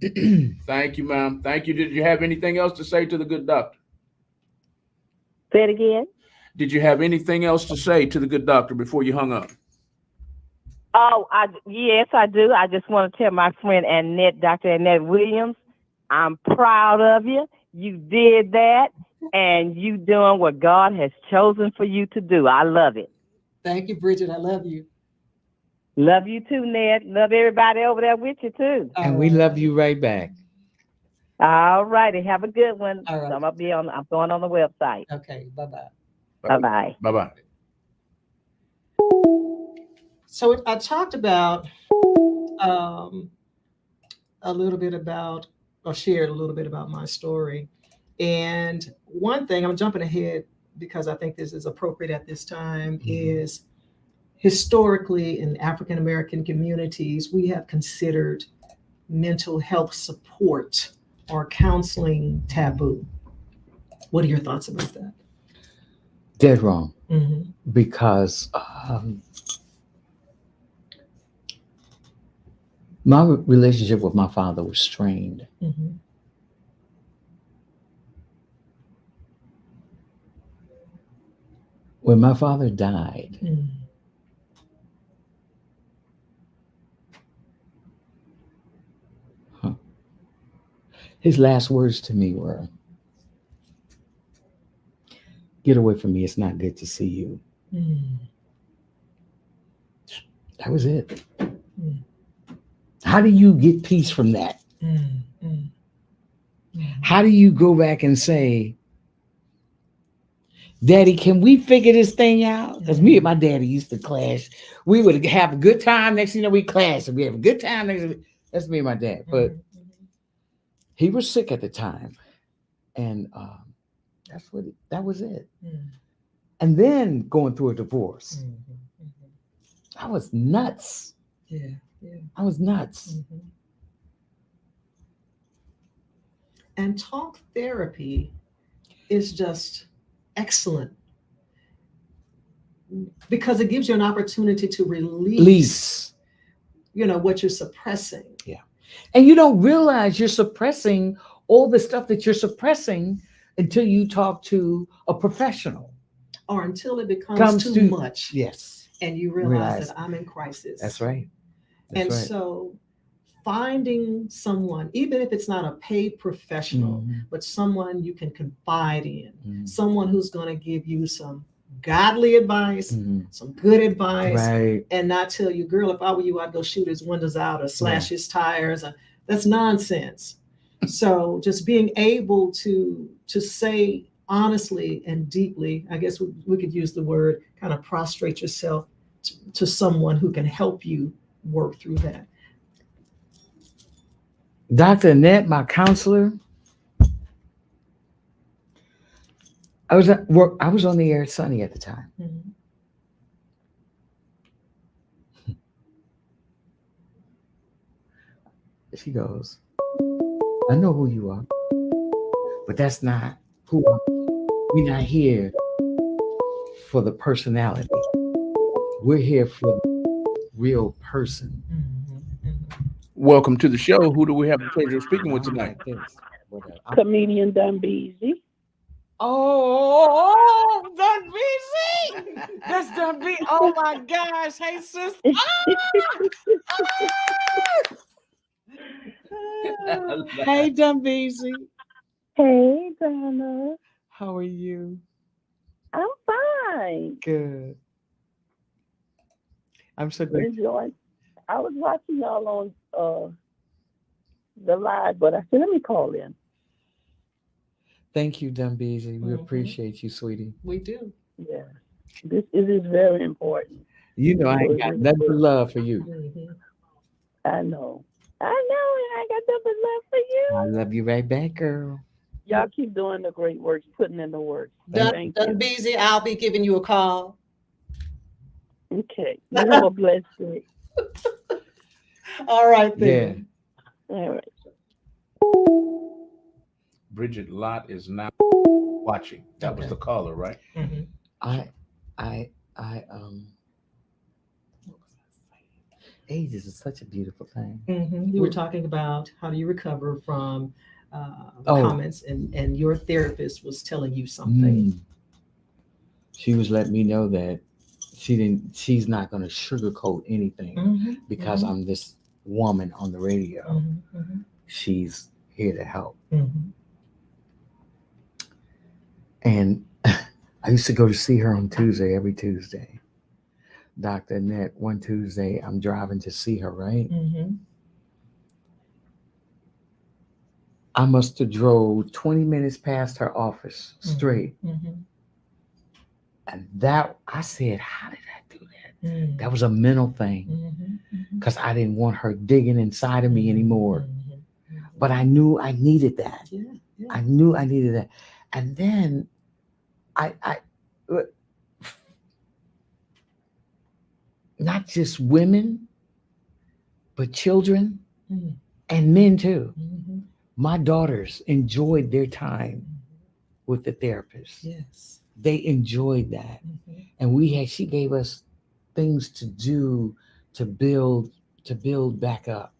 Thank you, ma'am. Thank you. Did you have anything else to say to the good doctor? Say it again. Did you have anything else to say to the good doctor before you hung up? Oh, yes, I do. I just want to tell my friend Annette, Dr. Annette Williams, I'm proud of you. You did that, and you doing what God has chosen for you to do. I love it. Thank you, Bridget. I love you. Love you too, Ned. Love everybody over there with you too. And we love you right back. All righty. Have a good one. All right. I'm going on the website. Okay. Bye-bye. Bye-bye. Bye-bye. So I talked about shared a little bit about my story. And one thing, I'm jumping ahead because I think this is appropriate at this time, is historically in African American communities, we have considered mental health support or counseling taboo. What are your thoughts about that? Dead wrong. Mm-hmm. Because my relationship with my father was strained. Mm-hmm. When my father died, Mm. his last words to me were, "Get away from me. It's not good to see you." Mm. That was it. Mm. How do you get peace from that? Mm. Mm. How do you go back and say, "Daddy, can we figure this thing out?" Because me and my daddy used to clash. We would have a good time. Next thing you know, we clash. And we have a good time. That's me and my dad. But he was sick at the time. And that was it. Mm. And then going through a divorce. Mhm. Mhm. I was nuts. Yeah. Yeah. I was nuts. Mhm. And talk therapy is just excellent because it gives you an opportunity to release, what you're suppressing. And you don't realize you're suppressing all the stuff that you're suppressing until you talk to a professional. Or until it becomes too much. Yes. And you realize that I'm in crisis. That's right. So finding someone, even if it's not a paid professional, but someone you can confide in, someone who's going to give you some godly advice, some good advice, Right. and not tell you, girl, if I were you, I'd go shoot his windows out or slash his tires. That's nonsense. So just being able to say honestly and deeply, I guess we could use the word, kind of prostrate yourself to someone who can help you work through that. Dr. Annette, my counselor, I was at work. I was on the air at Sunny at the time. Mm-hmm. She goes, "I know who you are, but that's not who I am. We're not here for the personality. We're here for the real person." Welcome to the show. Who do we have the pleasure of speaking with tonight? Comedian Dumbeezy. Oh, Dunbeezy! That's Dunbeezy. Oh my gosh. Hey, sister. Hey, Dunbeezy. Hey, Donna. How are you? I'm fine. Good. I'm so glad. Enjoying. I was watching y'all on the live, but I said, let me call in. Thank you, Dumbeezy. We appreciate you, sweetie. We do. Yeah. It is very important. You know, I ain't got nothing but love for you. I know. And I got nothing but love for you. I love you right back, girl. Y'all keep doing the great work, putting in the work. Busy, I'll be giving you a call. Okay. You have a blessed day. All right, then. Yeah. All right. Bridget Lott is now watching. That was the caller, right? Mm-hmm. Age is such a beautiful thing. Mm-hmm. You were talking about how do you recover from comments, and your therapist was telling you something. She was letting me know that she's not going to sugarcoat anything because I'm this woman on the radio. She's here to help. And I used to go to see her on Tuesday, every Tuesday. Dr. Annette, one Tuesday, I'm driving to see her, right? I must have drove 20 minutes past her office straight. And that, I said, how did I do that? That was a mental thing because I didn't want her digging inside of me anymore. But I knew I needed that. I knew I needed that. And then I not just women, but children and men too. My daughters enjoyed their time with the therapist. Yes. They enjoyed that. And she gave us things to do to build back up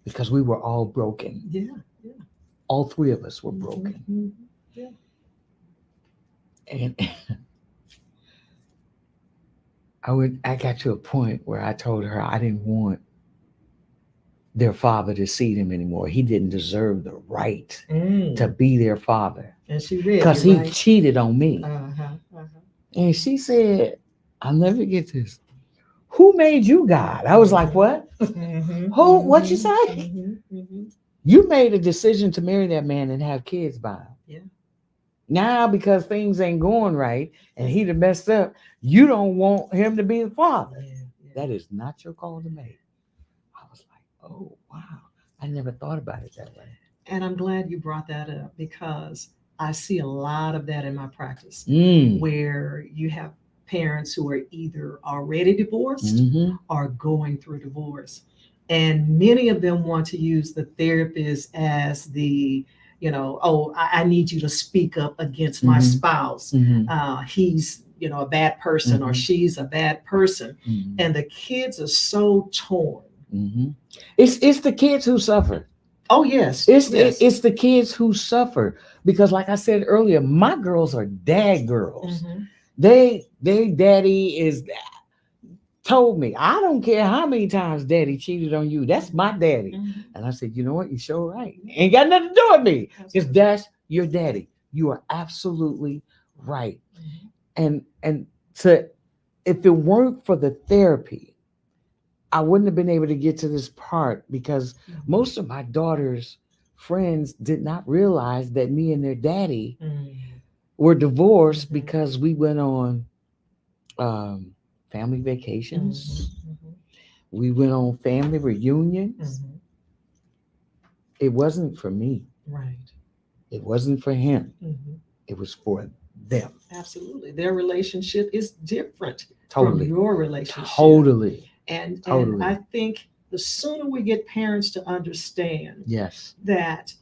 because we were all broken. Yeah. All three of us were broken. And I got to a point where I told her I didn't want their father to see them anymore. He didn't deserve the right to be their father And she read because you, he right? cheated on me. Uh-huh. And she said, I'll never get this. Who made you God? I was like, what? Who? What you say? You made a decision to marry that man and have kids by him. Yeah. Now, because things ain't going right and he done messed up, you don't want him to be the father. That is not your call to make. I was like, oh, wow. I never thought about it that way. And I'm glad you brought that up because I see a lot of that in my practice where you have parents who are either already divorced or going through divorce. And many of them want to use the therapist as the, I need you to speak up against my spouse. He's, a bad person or she's a bad person. And the kids are so torn. It's the kids who suffer. Oh, yes. It's the kids who suffer because, like I said earlier, my girls are dad girls. They daddy is told me, I don't care how many times daddy cheated on you. That's my daddy. And I said, you know what? You're sure right. Ain't got nothing to do with me. Because that's your daddy. You are absolutely right. And so if it weren't for the therapy, I wouldn't have been able to get to this part because most of my daughter's friends did not realize that me and their daddy were divorced because we went on family vacations. We went on family reunions. It wasn't for me. Right. It wasn't for him. It was for them. Absolutely. Their relationship is different Totally. from your relationship. Totally. And Totally. I think the sooner we get parents to understand Yes. that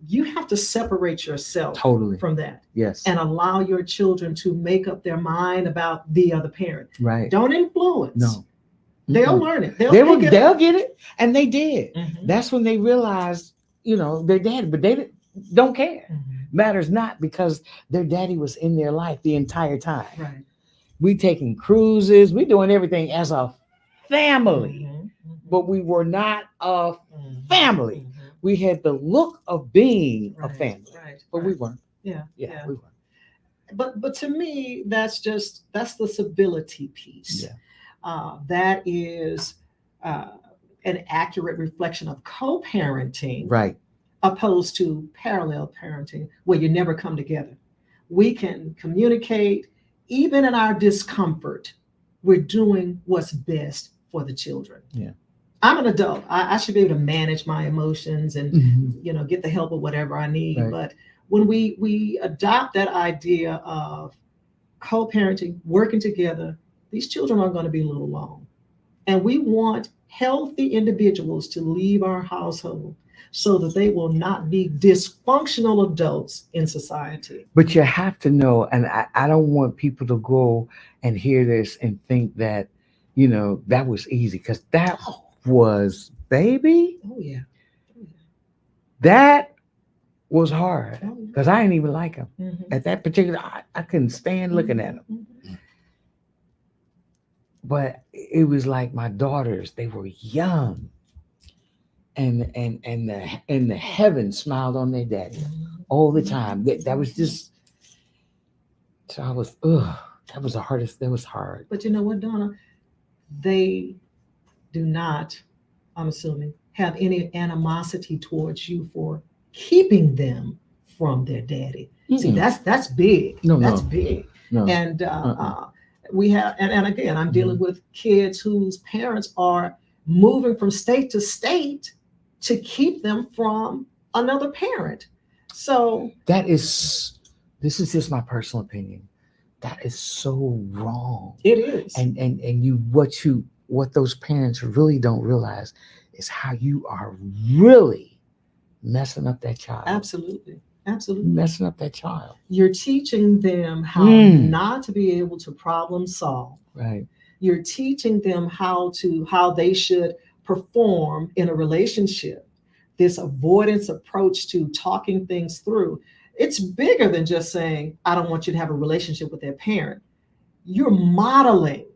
you have to separate yourself Totally. from that. Yes. And allow your children to make up their mind about the other parent. Right. Don't influence. No. They'll learn it. They'll get it. And they did. That's when they realized, their daddy, but they don't care. Matters not because their daddy was in their life the entire time. Right. We taking cruises. We doing everything as a family. But we were not a family. We had the look of being a family. Right. But we weren't. Yeah. We weren't. But to me, that's the stability piece. Yeah. That is an accurate reflection of co-parenting, Right. opposed to parallel parenting, where you never come together. We can communicate, even in our discomfort. We're doing what's best for the children. Yeah. I'm an adult. I should be able to manage my emotions and get the help or whatever I need. Right. But when we adopt that idea of co-parenting, working together, these children are going to be a little long. And we want healthy individuals to leave our household so that they will not be dysfunctional adults in society. But you have to know, and I don't want people to go and hear this and think that, that was easy, because that was, baby. Oh, yeah. That was hard because I didn't even like him. At that particular, I couldn't stand looking at him. But it was like my daughters, they were young. And the heavens smiled on their daddy all the time. That was just, so I was, that was the hardest. That was hard. But you know what, Donna? They do not, I'm assuming, have any animosity towards you for keeping them from their daddy. See, that's big. That's big. No. And we have, and again, I'm dealing with kids whose parents are moving from state to state to keep them from another parent. So this is just my personal opinion. That is so wrong. It is. And what those parents really don't realize is how you are really messing up that child. Absolutely. Messing up that child. You're teaching them how not to be able to problem solve. Right. You're teaching them how they should perform in a relationship. This avoidance approach to talking things through. It's bigger than just saying, I don't want you to have a relationship with their parent. You're modeling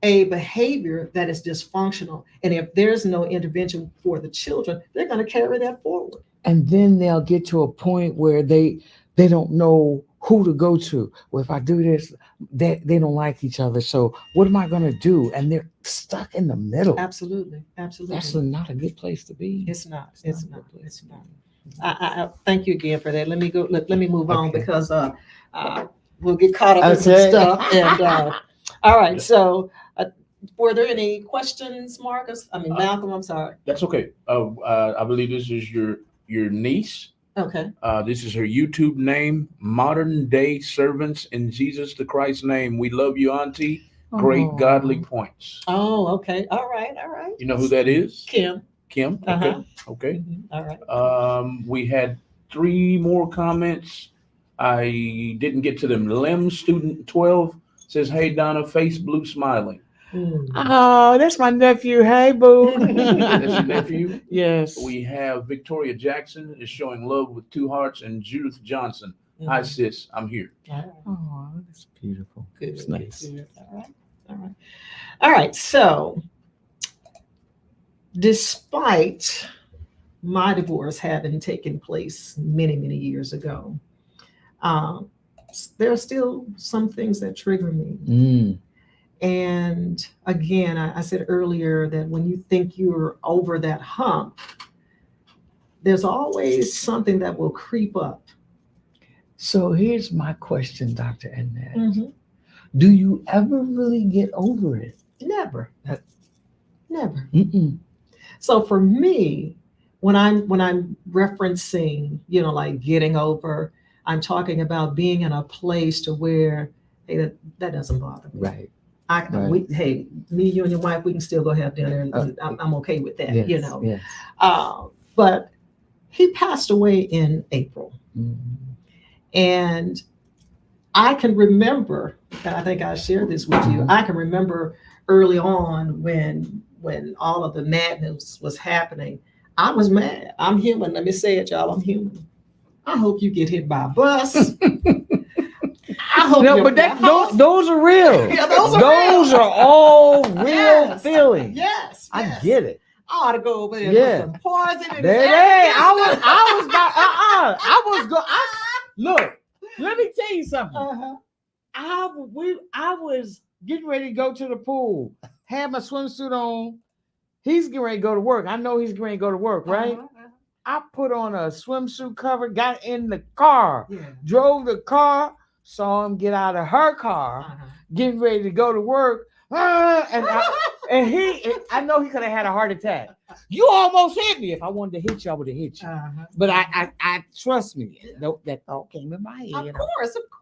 a behavior that is dysfunctional. And if there's no intervention for the children, they're going to carry that forward. And then they'll get to a point where they don't know who to go to. Well, if I do this, they don't like each other. So what am I going to do? And they're stuck in the middle. Absolutely. Absolutely. That's not a good place to be. It's not. It's It's not a not. good place It's to not. be. I thank you again for that. Let me go. Let me move on Okay. because we'll get caught up in some Okay. stuff. And all right. So, were there any questions, Marcus? I mean, Malcolm. I'm sorry. That's okay. I believe this is your niece. Okay. This is her YouTube name, Modern Day Servants in Jesus the Christ name. We love you, Auntie. Great godly points. Oh, okay. All right. All right. You know who that is? Kim. Kim. Okay. Uh-huh. Okay. All right. We had 3 more comments. I didn't get to them. Lem Student 12 says, "Hey Donna, face blue smiling." Mm. Oh, that's my nephew. Hey, boo. That's your nephew. Yes. We have Victoria Jackson is showing love with 2 hearts, and Judith Johnson. Hi sis, I'm here. All right. Oh, that's beautiful. Good. It's nice. Good. All right. All right. All right. So, despite my divorce having taken place many, many years ago, there are still some things that trigger me. Mm. And again, I said earlier that when you think you're over that hump, there's always something that will creep up. So here's my question, Dr. Annette. Mhm. Do you ever really get over it? Never. Never. Mm-mm. So for me, when I'm referencing, like getting over, I'm talking about being in a place to where, hey, that doesn't bother me. Right. Hey, me, you, and your wife, we can still go have dinner, and I'm okay with that. Yes, Yes. But he passed away in April, and I can remember, and I think I shared this with you. I can remember early on when all of the madness was happening. I was mad. I'm human. Let me say it, y'all. I'm human. I hope you get hit by a bus. I hope No, but those are real. Yeah, those are all real Yes. feelings. Yes, I yes. get it. I ought to go over there Yeah. and put some poison in his Hey, everything. Look, let me tell you something. Uh-huh. I was getting ready to go to the pool, had my swimsuit on. He's getting ready to go to work. I know he's getting ready to go to work, right? Uh-huh. I put on a swimsuit cover, got in the car, Yeah. drove the car, saw him get out of her car, Uh-huh. getting ready to go to work. And I know he could have had a heart attack. You almost hit me. If I wanted to hit you, I would have hit you. Uh-huh. But I trust me. That thought came in my head. Of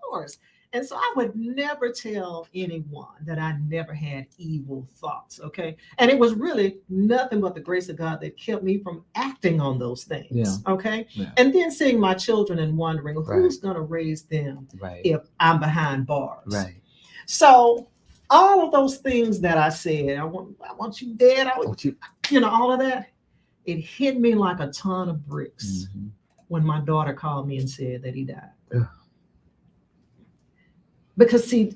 course. And so I would never tell anyone that I never had evil thoughts, okay? And it was really nothing but the grace of God that kept me from acting on those things, Yeah. okay? Yeah. And then seeing my children and wondering, Right. who's going to raise them Right. if I'm behind bars? Right. So all of those things that I said, I want you dead, all of that, it hit me like a ton of bricks when my daughter called me and said that he died. Ugh. Because see,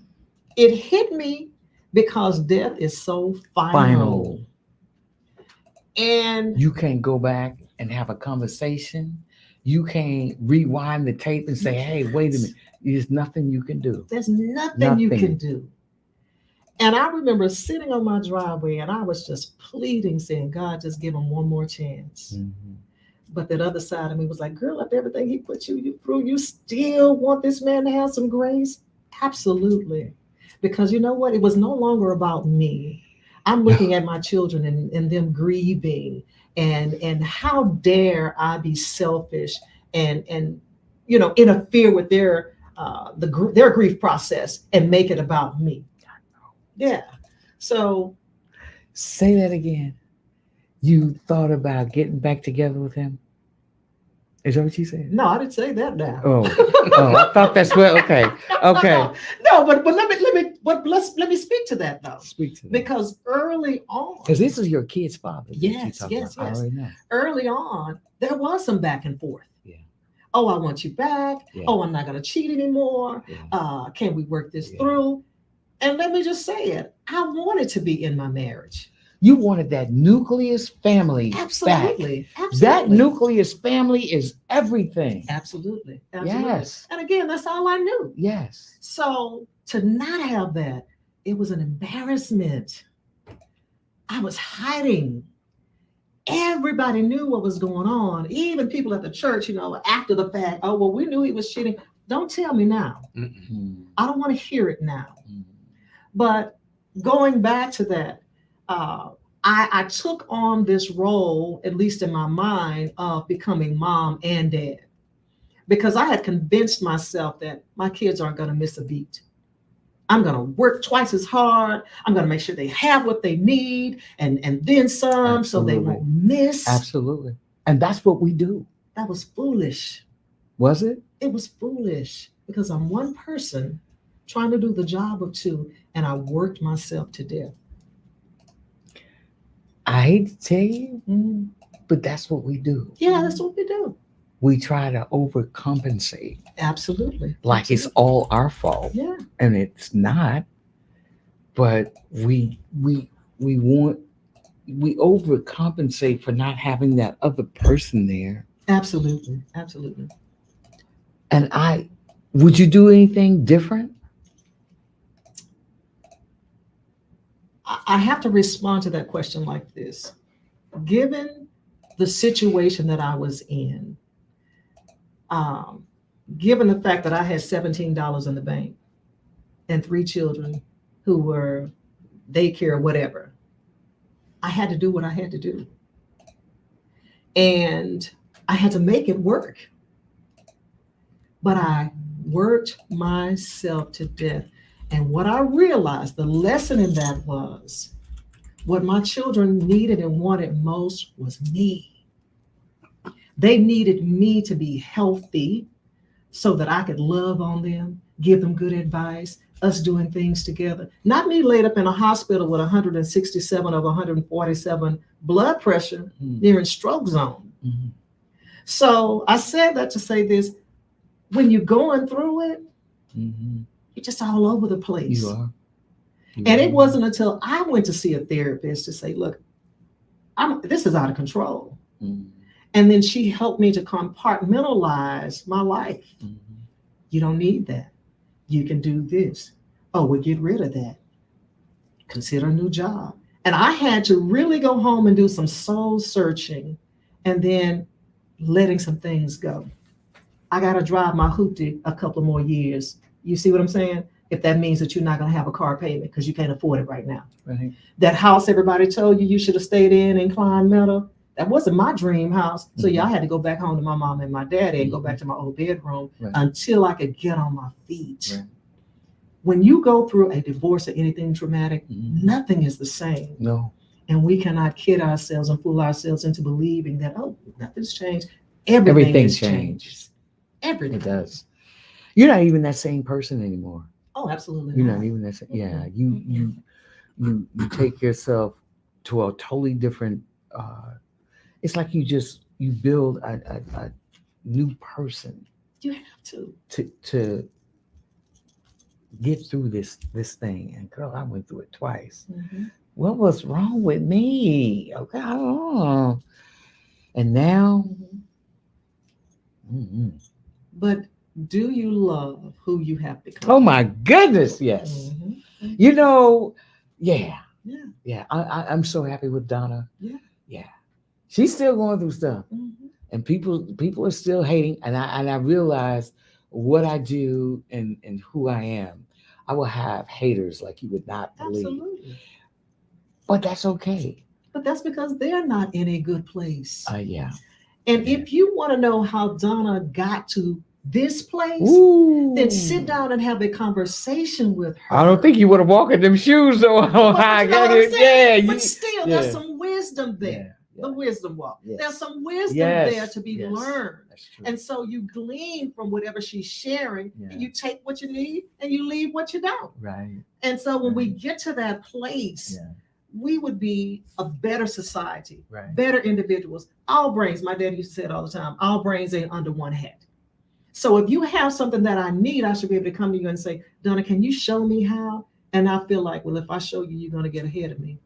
it hit me because death is so final. And You can't go back and have a conversation. You can't rewind the tape and say, hey, wait a minute. There's nothing you can do. there's nothing you Nothing. can do. And I remember sitting on my driveway and I was just pleading, saying, God, just give him one more chance. But that other side of me was like, girl, after everything he put you through, you still want this man to have some grace? Absolutely. Because you know what? It was no longer about me. I'm looking at my children and them grieving, and how dare I be selfish and interfere with their grief process and make it about me. Yeah. So Say that again. You thought about getting back together with him? Is that what you said? no, I didn't say that now. Oh, I thought that's what. Okay. No, but let me speak to that though. Speak to that. Because early on, Because this is your kid's father. that you Yes, talk yes, about. I yes. already know. early on, there was some back and forth. Yeah. Oh, I want you back. Yeah. Oh, I'm not going to cheat anymore. Yeah. Can we work this Yeah. through? And let me just say it, I wanted to be in my marriage. You wanted that nucleus family back. Absolutely. Absolutely. That nucleus family is everything. Absolutely. Absolutely. Yes. And again, that's all I knew. Yes. So to not have that, it was an embarrassment. I was hiding. Everybody knew what was going on. Even people at the church, after the fact, oh, well, we knew he was cheating. Don't tell me now. Mm-mm. I don't want to hear it now. Mm-mm. But going back to that, I took on this role, at least in my mind, of becoming mom and dad, because I had convinced myself that my kids aren't going to miss a beat. I'm going to work twice as hard. I'm going to make sure they have what they need and then some. Absolutely. So they won't miss. Absolutely. And that's what we do. That was foolish. Was it? It was foolish because I'm one person trying to do the job of two, and I worked myself to death. I hate to tell you, but that's what we do. Yeah, that's what we do. We try to overcompensate. Absolutely. Like Absolutely. It's all our fault. Yeah. And it's not. But we overcompensate for not having that other person there. Absolutely. Absolutely. And would you do anything different? I have to respond to that question like this. Given the situation that I was in, given the fact that I had $17 in the bank and 3 children who were daycare, whatever, I had to do what I had to do. And I had to make it work. But I worked myself to death. And what I realized, the lesson in that was, what my children needed and wanted most was me. They needed me to be healthy so that I could love on them, give them good advice, us doing things together. Not me laid up in a hospital with 167 over 147 blood pressure, near in stroke zone. Mm-hmm. So I said that to say this, when you're going through it, Mm-hmm. you're just all over the place. You are. And it wasn't until I went to see a therapist to say, look, this is out of control. Mm-hmm. And then she helped me to compartmentalize my life. Mm-hmm. You don't need that. You can do this. Oh, we'll get rid of that. Consider a new job. And I had to really go home and do some soul searching and then letting some things go. I got to drive my hoopty a couple more years. You see what I'm saying? If that means that you're not going to have a car payment because you can't afford it right now. Right. That house everybody told you should have stayed in Klein Meadow, that wasn't my dream house. So yeah, I had to go back home to my mom and my daddy and go back to my old bedroom until I could get on my feet. Right. When you go through a divorce or anything traumatic, nothing is the same. No. And we cannot kid ourselves and fool ourselves into believing that, oh, nothing's changed. Everything's changed. Everything. It does. You're not even that same person anymore. Oh, absolutely. You're not even that same. Yeah. You take yourself to a totally different, it's like you build a new person. You have to get through this thing. And girl, I went through it twice. What was wrong with me? Okay, I don't know. And now, but do you love who you have become? Oh my goodness, yes. You know, yeah. I'm so happy with Donna. Yeah. She's still going through stuff, and people are still hating. And I realize what I do and who I am. I will have haters like you would not believe. Absolutely. But that's okay. But that's because they're not in a good place. Yeah. And if you want to know how Donna got to this place, then sit down and have a conversation with her. I don't think you would have walked in them shoes though. But still, there's some wisdom there. The wisdom walk. There's some wisdom there to be learned. That's true. And so you glean from whatever she's sharing, and you take what you need and you leave what you don't. Right. And so when we get to that place, we would be a better society, better individuals. All brains, my dad used to say it all the time, all brains ain't under one hat. So if you have something that I need, I should be able to come to you and say, Donna, can you show me how? And I feel like, well, if I show you, you're going to get ahead of me,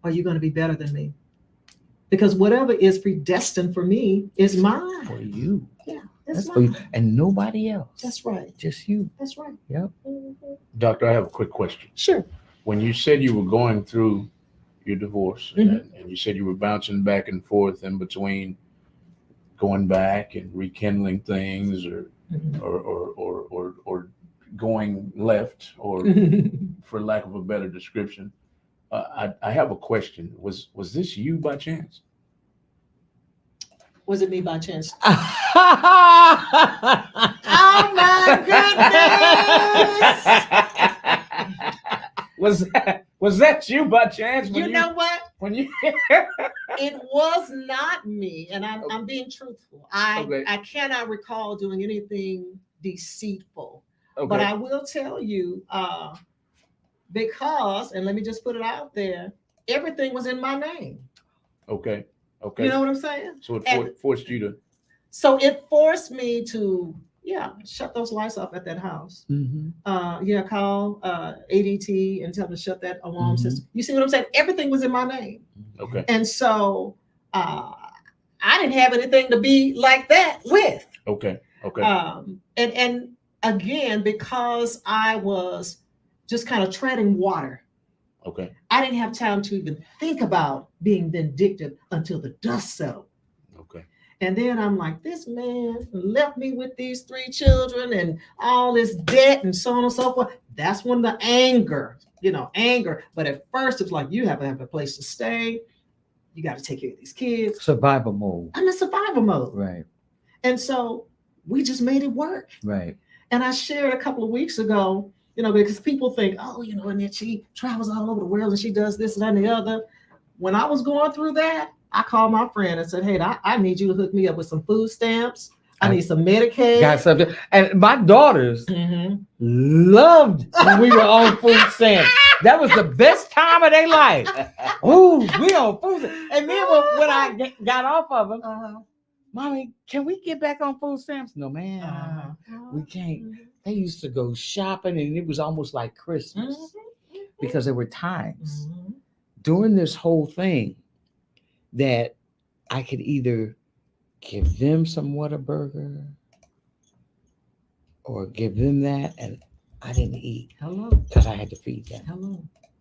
or you're going to be better than me. Because whatever is predestined for me is mine. For you. Yeah, it's That's for you. mine. And nobody else. That's right. Just you. That's right. Yep. Doctor, I have a quick question. Sure. When you said you were going through your divorce, and you said you were bouncing back and forth in between going back and rekindling things, or going left, or for lack of a better description, I have a question. Was this you by chance? Was it me by chance? Oh my goodness! Was that you by chance? You know what? When you It was not me, and I'm being truthful. I cannot recall doing anything deceitful. okay. But I will tell you, because, and let me just put it out there, everything was in my name. Okay. You know what I'm saying? So it forced you to. So it forced me to, shut those lights off at that house. Mm-hmm. Call ADT and tell them to shut that alarm system. You see what I'm saying? Everything was in my name. Okay. And so I didn't have anything to be like that with. Okay. And again, because I was just kind of treading water, Okay. I didn't have time to even think about being vindictive until the dust settled. Okay. And then I'm like, this man left me with these 3 children and all this debt and so on and so forth. That's when the anger. But at first, it's like, you have to have a place to stay. You got to take care of these kids. Survival mode. I'm in survival mode. Right. And so we just made it work. Right. And I shared a couple of weeks ago, because people think, and then she travels all over the world and she does this and that and the other. When I was going through that, I called my friend and said, hey, I need you to hook me up with some food stamps. I need some Medicaid. Got something. And my daughters loved when we were on food stamps. That was the best time of their life. Ooh, we on food stamps. And then when I got off of them, Mommy, can we get back on food stamps? No, man, we can't. They used to go shopping, and it was almost like Christmas because there were times during this whole thing that I could either give them some Whataburger or give them that, and I didn't eat. Hello. Because I had to feed them.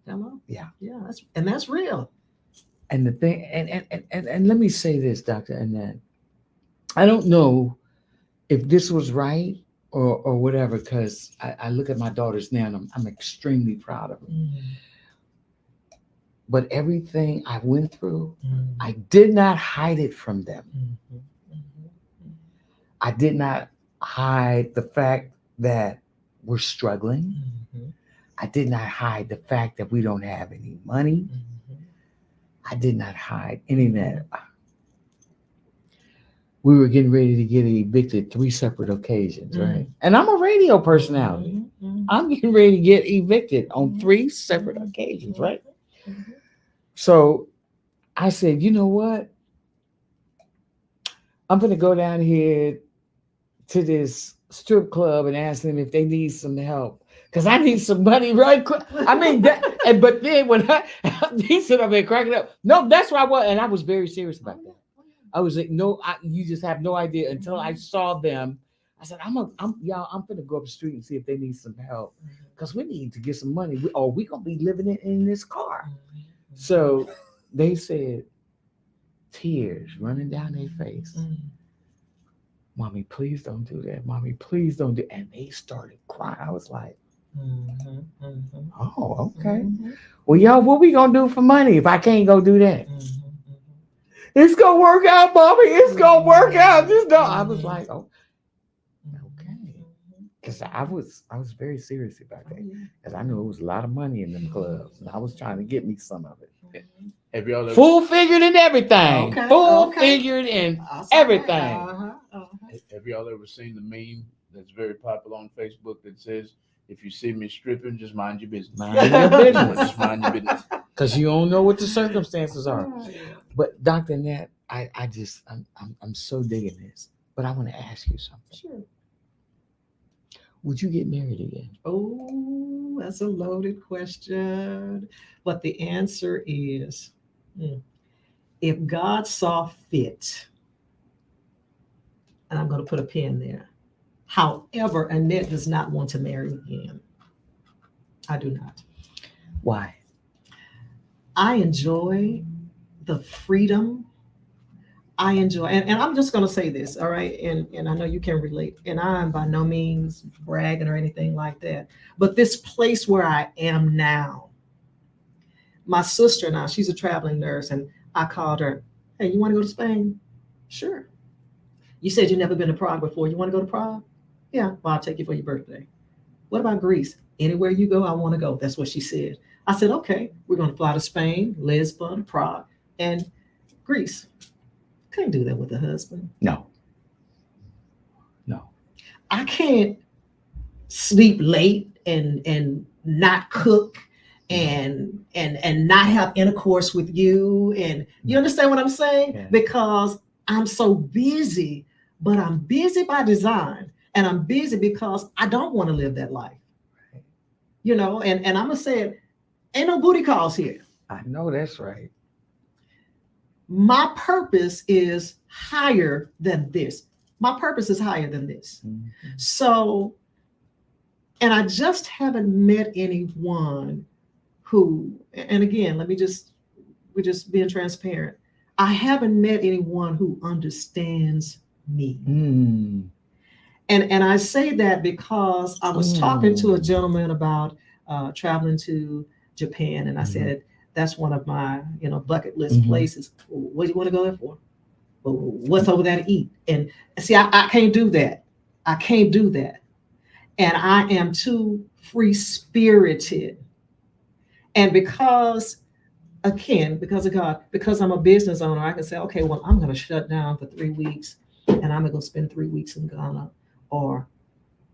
Hello. Yeah. Yeah, that's real. And the thing, and let me say this, Dr. Annette, I don't know if this was right or whatever, because I look at my daughters now and I'm extremely proud of them. But everything I went through, I did not hide it from them. I did not hide the fact that we're struggling. I did not hide the fact that we don't have any money. I did not hide any of that. We were getting ready to get evicted 3 separate occasions, right? And I'm a radio personality. I'm getting ready to get evicted on 3 separate occasions, right? So I said, you know what? I'm going to go down here to this strip club and ask them if they need some help. Because I need some money right quick. I mean, but then when he said I've been cracking up. No, that's why I was. And I was very serious about that. I was like, no, you just have no idea until I saw them. I said, I'm going to go up the street and see if they need some help. Because we need to get some money. We're going to be living in this car. So they said, tears running down their face. Mommy, please don't do that. Mommy, please don't do it. And they started crying. I was like, oh, okay. Well, y'all, what we going to do for money if I can't go do that? It's going to work out, Mommy. It's going to work out. Just don't. I was like, oh, okay. Because I was very serious about that. Because I knew it was a lot of money in them clubs. And I was trying to get me some of it. Have y'all ever, Full figured and everything. Okay, Full okay. figured and everything. have y'all ever seen the meme that's very popular on Facebook that says, if you see me stripping, just mind your business. Mind your business. Just mind your business. Because you don't know what the circumstances are. But Dr. Annette, I'm so digging this. But I want to ask you something. Sure. would you get married again? Oh, that's a loaded question. But the answer is if God saw fit, and I'm going to put a pin there. However, Annette does not want to marry again. I do not. Why? I enjoy the freedom. I enjoy, and I'm just going to say this, all right? And I know you can relate, and I'm by no means bragging or anything like that. But this place where I am now, my sister now, she's a traveling nurse, and I called her, hey, you want to go to Spain? Sure. You said you've never been to Prague before. You want to go to Prague? Yeah, well, I'll take you for your birthday. What about Greece? Anywhere you go, I want to go. That's what she said. I said, okay, we're going to fly to Spain, Lisbon, Prague, and Greece. Couldn't do that with a husband. No. I can't sleep late and not cook and not have intercourse with you. And you understand what I'm saying? Yeah. Because I'm so busy, but I'm busy by design. And I'm busy because I don't want to live that life. Right. You know, and I'm going to say it, ain't no booty calls here. I know that's right. My purpose is higher than this. My purpose is higher than this. Mhm. So, and I just haven't met anyone who, and again, we're just being transparent. I haven't met anyone who understands me. Mm. And I say that because I was talking to a gentleman about traveling to Japan, and I said, that's one of my, bucket list places. What do you want to go there for? Well, what's over there to eat? And see, I can't do that. I can't do that. And I am too free-spirited. And because of God, because I'm a business owner, I can say, okay, well, I'm going to shut down for 3 weeks, and I'm going to go spend 3 weeks in Ghana.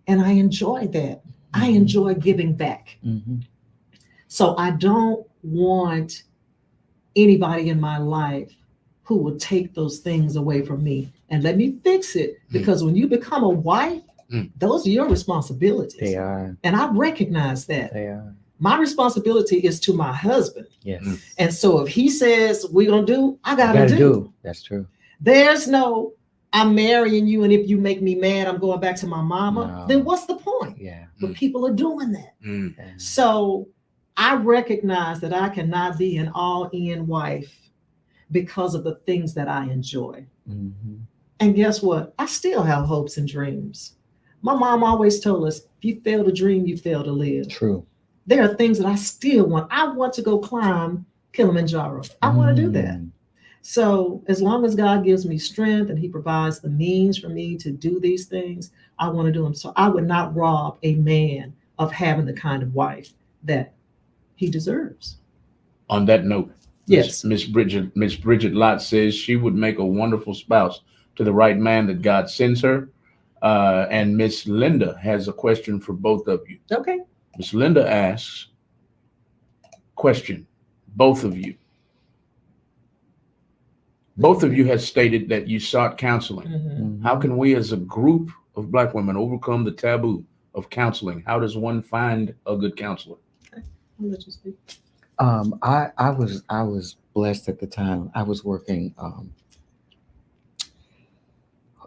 And I enjoy that. I enjoy giving back. Mm-hmm. So I don't want anybody in my life who will take those things away from me. And let me fix it, because when you become a wife, those are your responsibilities. They are. And I recognize that. They are. My responsibility is to my husband. Yes. And so if he says we're going to do, I got to do. That's true. There's no, I'm marrying you, and if you make me mad, I'm going back to my mama. No. Then what's the point? Yeah. But people are doing that. Yeah. So I recognize that I cannot be an all-in wife because of the things that I enjoy. Mm-hmm. And guess what? I still have hopes and dreams. My mom always told us, if you fail to dream, you fail to live. True. There are things that I still want. I want to go climb Kilimanjaro. I want to do that. So as long as God gives me strength and he provides the means for me to do these things, I want to do them. So I would not rob a man of having the kind of wife that he deserves. On that note, yes, Miss Bridget Lott says she would make a wonderful spouse to the right man that God sends her. And Miss Linda has a question for both of you. Okay. Miss Linda asks, question, both of you. Both of you have stated that you sought counseling. Mm-hmm. How can we as a group of Black women overcome the taboo of counseling? How does one find a good counselor? Okay. I'll let you speak. I was blessed at the time. I was working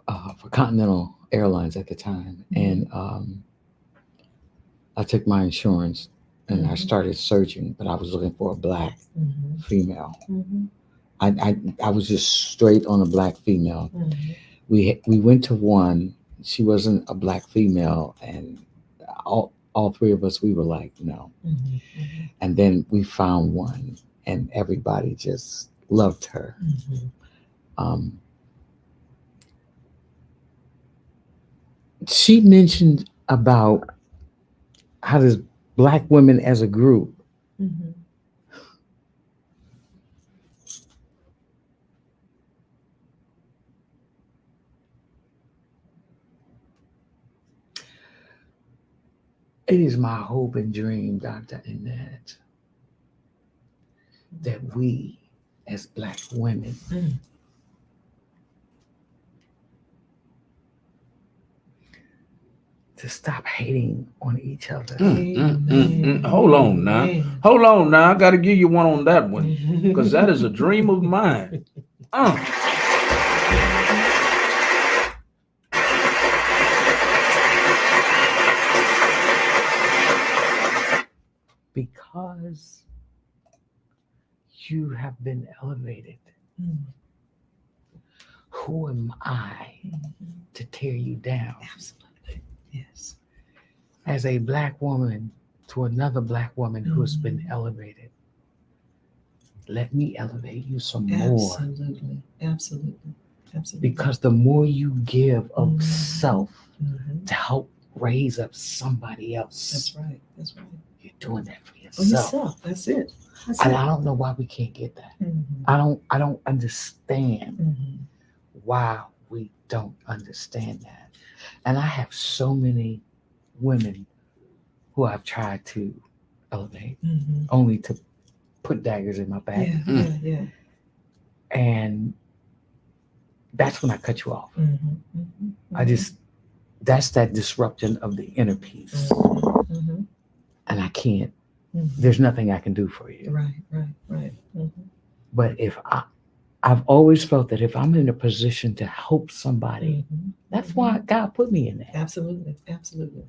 for Continental Airlines at the time, and I took my insurance and I started searching, but I was looking for a Black female. I was just straight on a Black female. We went to one. She wasn't a Black female, and all three of us, we were like, no. And then we found one, and everybody just loved her. She mentioned about how does Black women as a group it is my hope and dream, Dr. Annette, that we as Black women to stop hating on each other. Hold on now. Amen. Hold on now. I got to give you one on that one because that is a dream of mine. Because you have been elevated. Who am I to tear you down? Absolutely. Yes. As a Black woman to another Black woman who has been elevated, let me elevate you some more. Absolutely. Absolutely. Absolutely. Because the more you give of self to help raise up somebody else, That's right. That's right. you're doing that for For yourself. yourself. That's it. That's And it. I don't know why we can't get that. I don't understand why we don't understand that. And I have so many women who I've tried to elevate, only to put daggers in my back. Yeah. And that's when I cut you off. Mm-hmm. That's that disruption of the inner peace. And I can't, there's nothing I can do for you. Right. But if I've always felt that if I'm in a position to help somebody, that's why God put me in there. Absolutely.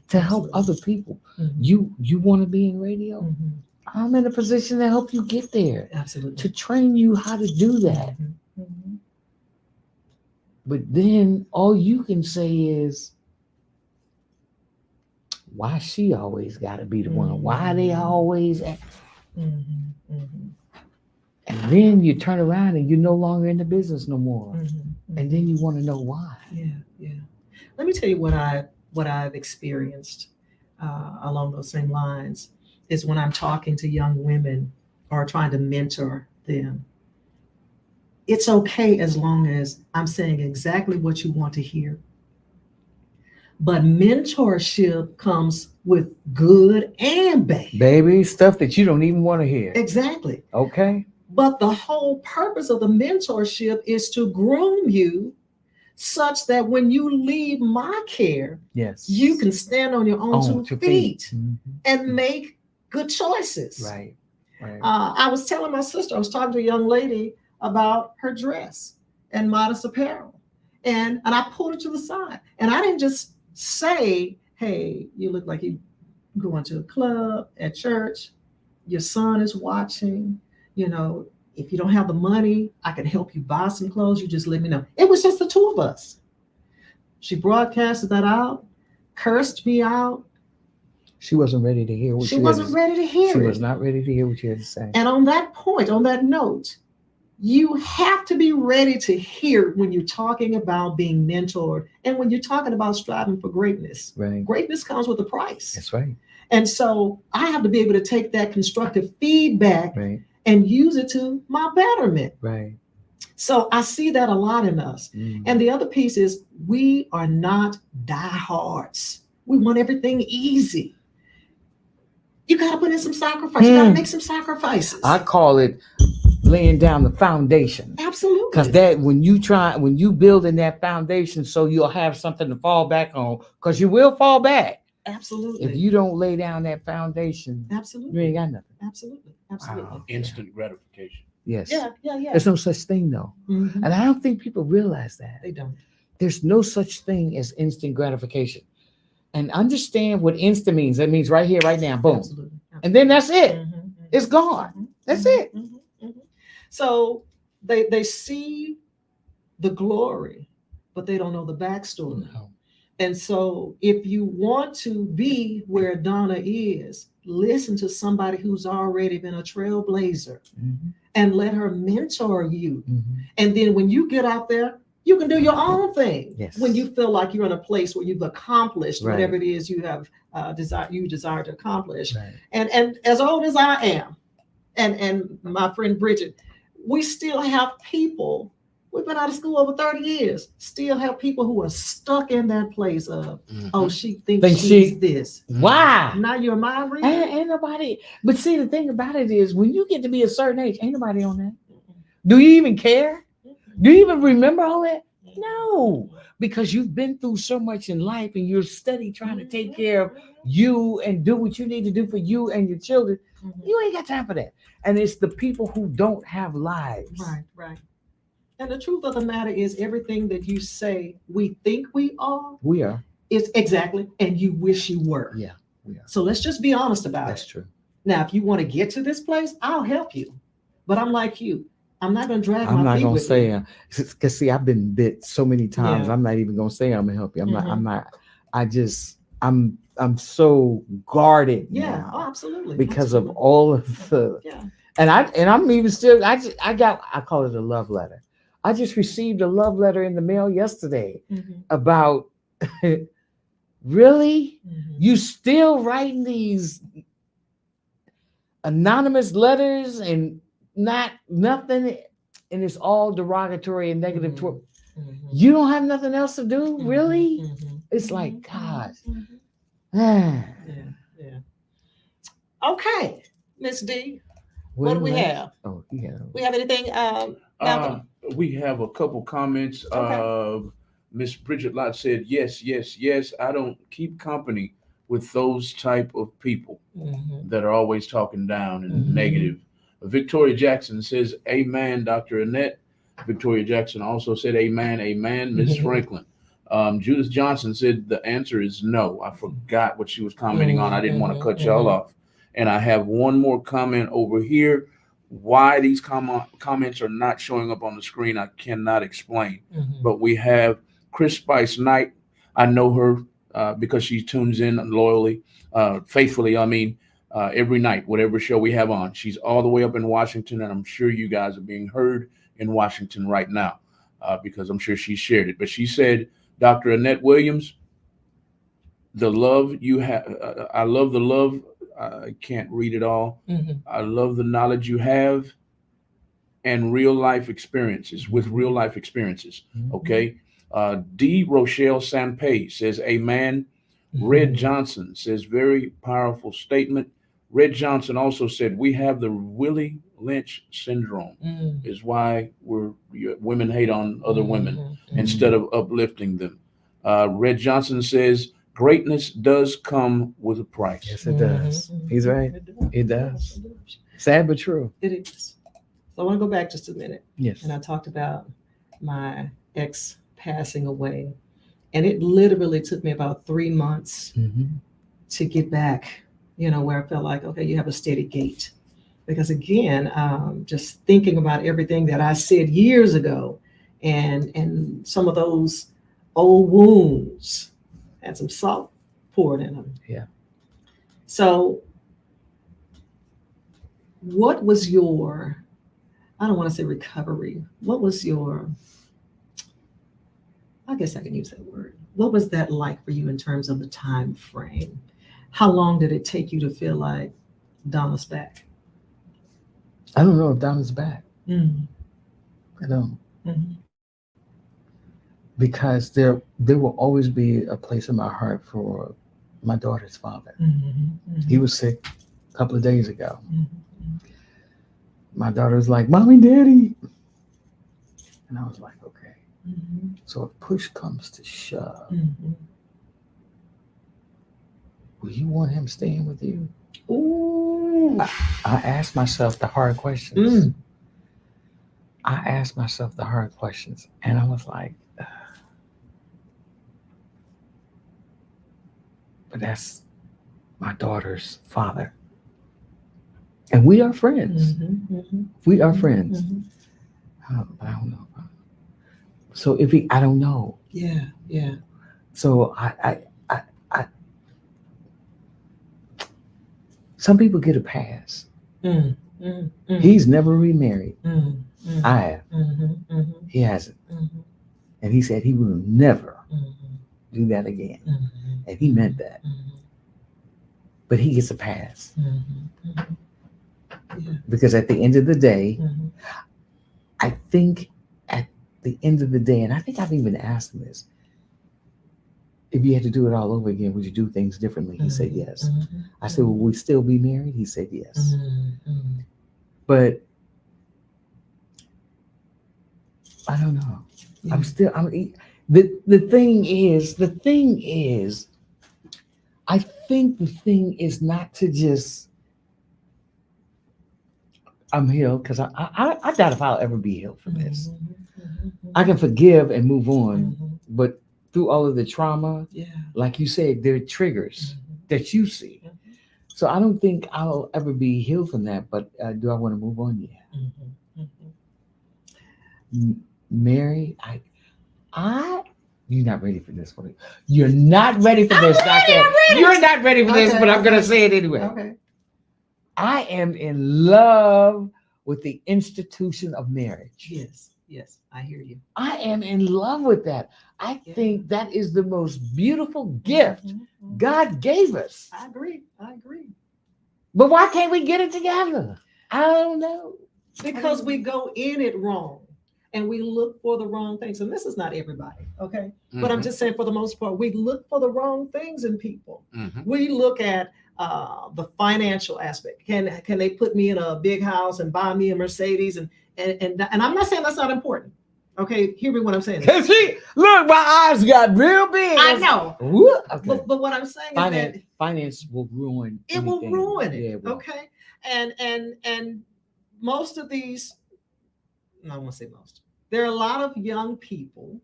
To help other people. You want to be in radio? I'm in a position to help you get there. Absolutely. To train you how to do that. But then all you can say is, why she always got to be the one? Why they always at? And then you turn around and you're no longer in the business no more. And then you want to know why. Yeah. Let me tell you what I've experienced along those same lines is when I'm talking to young women or trying to mentor them. It's okay as long as I'm saying exactly what you want to hear. But mentorship comes with good and bad. Baby, stuff that you don't even want to hear. Exactly. Okay. But the whole purpose of the mentorship is to groom you such that when you leave my care, yes, you can stand on your own two feet Mm-hmm. and make good choices. Right. I was telling my sister, I was talking to a young lady about her dress and modest apparel. And I pulled her to the side. And I didn't just say, hey, you look like you going to a club at church. Your son is watching. You know, if you don't have the money, I can help you buy some clothes. You just let me know. It was just the two of us. She broadcasted that out, cursed me out. She wasn't ready to hear what she wasn't ready to hear She it. was not ready to hear what you had to say. And on that point, on that note, you have to be ready to hear when you're talking about being mentored and when you're talking about striving for greatness. Right. Greatness comes with a price. That's right. And so I have to be able to take that constructive feedback and use it to my betterment. Right. So I see that a lot in us. And the other piece is we are not diehards. We want everything easy. You got to put in some sacrifice. You got to make some sacrifices. I call it laying down the foundation. Absolutely. Because that when you build in that foundation, so you'll have something to fall back on, because you will fall back. Absolutely. If you don't lay down that foundation, absolutely, you ain't got nothing. Absolutely. Wow. Instant gratification. Yes. Yeah. There's no such thing though. And I don't think people realize that. They don't. There's no such thing as instant gratification. And understand what instant means. That means right here, right now, boom. Absolutely. And then that's it. It's gone. That's it. So they see the glory, but they don't know the backstory. No. And so if you want to be where Donna is, listen to somebody who's already been a trailblazer and let her mentor you. And then when you get out there, you can do your own thing. Yes. When you feel like you're in a place where you've accomplished whatever it is you have desire to accomplish. Right. And as old as I am, and my friend Bridget, we still have people. We've been out of school over 30 years. Still have people who are stuck in that place of, oh, she thinks she's this. Why? Now you're my reader. Ain't nobody. But see, the thing about it is, when you get to be a certain age, ain't nobody on that. Do you even care? Do you even remember all that? No, because you've been through so much in life and you're steady trying to take care of you and do what you need to do for you and your children. You ain't got time for that. And it's the people who don't have lives. Right, right. And the truth of the matter is, everything that you say we think we are We are. is exactly, and you wish you were. Yeah, we are. So let's just be honest about That's it. true. Now, if you want to get to this place, I'll help you. But I'm like you. I'm not going to drag I'm my not feet gonna with say you. because see, I've been bit so many times. Yeah. I'm not even gonna say I'm gonna help you. I'm Mhm. not. I'm so guarded Yeah. now Oh, absolutely. because of Absolutely. all of the Yeah. and I'm even still I call it a love letter. I just received a love letter in the mail yesterday Mhm. about really Mhm. you still writing these anonymous letters and nothing, and it's all derogatory and negative Mhm. toward Mhm. you. Don't have nothing else to do, Mhm. really? Mhm. It's Mhm. like, gosh. Mhm. Ah. Yeah. Yeah. Okay, Miss D, what do we Wait, have? oh yeah. We have anything, Malcolm? We have a couple comments. Okay. Miss Bridget Lott said, yes, yes, yes. I don't keep company with those type of people Mhm. that are always talking down and Mhm. negative. Victoria Jackson says, amen, Dr. Annette. Victoria Jackson also said, amen, amen, Miss Franklin. Judith Johnson said the answer is no. I forgot what she was commenting on. I didn't want to cut y'all off. And I have one more comment over here. Why these comments are not showing up on the screen, I cannot explain. Mhm. But we have Chris Spice Knight. I know her because she tunes in loyally, faithfully. I mean, every night, whatever show we have on. She's all the way up in Washington, and I'm sure you guys are being heard in Washington right now because I'm sure she shared it. But she said, Dr. Annette Williams, the love you have, I love the love. I can't read it all. Mhm. I love the knowledge you have and real life experiences with real life experiences. Okay. D. Rochelle Sanpay says, amen. Red Johnson says, very powerful statement. Red Johnson also said, we have the Willie Lynch syndrome, Mhm. is why women hate on other women Mhm. instead of uplifting them. Red Johnson says, greatness does come with a price. Yes, it does. Mhm. He's right. It does. Sad but true. It is. So I want to go back just a minute. Yes. And I talked about my ex passing away. And it literally took me about 3 months Mhm. to get back, where I felt like, okay, you have a steady gait. Because again, just thinking about everything that I said years ago and some of those old wounds had some salt poured in them. Yeah. So what was your, I don't want to say recovery, what was your, I guess I can use that word. What was that like for you in terms of the time frame? How long did it take you to feel like Donna's back? I don't know if Donna's back. Mm-hmm. I don't. Mm-hmm. Because there will always be a place in my heart for my daughter's father. Mm-hmm. He was sick a couple of days ago. Mm-hmm. My daughter was like, Mommy, Daddy. And I was like, okay. Mm-hmm. So if push comes to shove, Mm-hmm. will you want him staying with you? Ooh. I asked myself the hard questions. Mm. I asked myself the hard questions. And I was like, but that's my daughter's father. And we are friends. Mm-hmm. Mm-hmm. We are friends. Mm-hmm. I don't know. So I don't know. Yeah, yeah. So some people get a pass. Mm, mm, mm, He's never remarried. mm, mm, I have. mm-hmm, He hasn't. mm-hmm, And he said he will never mm-hmm, do that again. mm-hmm, And he meant that. mm-hmm, But he gets a pass. mm-hmm, mm-hmm. Yeah. Because at the end of the day, Mm-hmm. I think at the end of the day, and I think I've even asked him this, if you had to do it all over again, would you do things differently? He said yes. Mm-hmm. I said, will we still be married? He said yes. Mm-hmm. But I don't know. I'm the thing is, I think the thing is not to just I'm healed because I doubt if I'll ever be healed from this. I can forgive and move on, but through all of the trauma, Yeah. like you said, there are triggers that you see. So I don't think I'll ever be healed from that. But do I want to move on? Yeah. Mary, you're not ready for this one. You're not ready for this, Doctor. You're not ready for this, but I'm gonna say it anyway. Okay. I am in love with the institution of marriage. Yes. Yes. I hear you. I am in love with that. I think that is the most beautiful gift God gave us. I agree. But why can't we get it together? I don't know. Because we go in it wrong and we look for the wrong things. And this is not everybody, okay? But I'm just saying, for the most part, we look for the wrong things in people. We look at the financial aspect. Can they put me in a big house and buy me a Mercedes? And I'm not saying that's not important. Okay, hear me what I'm saying. Look, my eyes got real big. I know. Okay. But what I'm saying is that finance will ruin it will anything. ruin it. Yeah, it will. Okay. And most of these, no, I won't say most. There are a lot of young people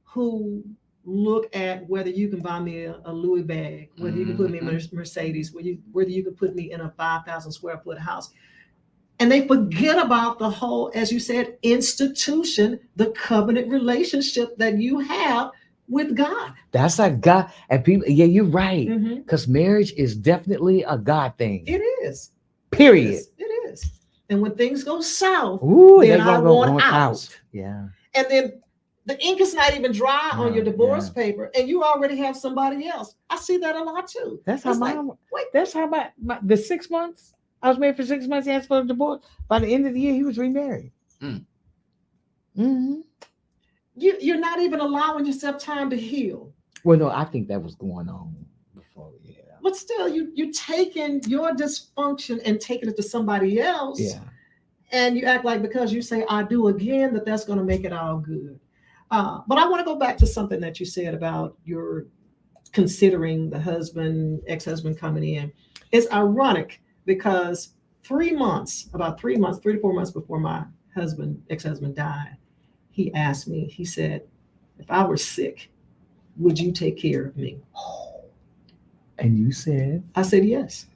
who look at whether you can buy me a Louis bag, whether you can put me in a Mercedes, whether you can put me in a 5,000 square foot house. And they forget about the whole, as you said, institution, the covenant relationship that you have with God. That's a God. And people, yeah, you're right. Because marriage is definitely a God thing. It is. Period. It is. And when things go south, then then I want out. Yeah. And then the ink is not even dry on your divorce paper, and you already have somebody else. I see that a lot too. That's how the 6 months I was married for 6 months. He asked for a divorce. By the end of the year, he was remarried. You're not even allowing yourself time to heal. Well, no, I think that was going on before. Yeah. But still, you taking your dysfunction and taking it to somebody else. Yeah. And you act like because you say I do again, that's going to make it all good. But I want to go back to something that you said about your considering the ex-husband coming in. It's ironic because 3 to 4 months before my ex-husband died, he asked me, he said, if I were sick, would you take care of me? And you said? I said, yes.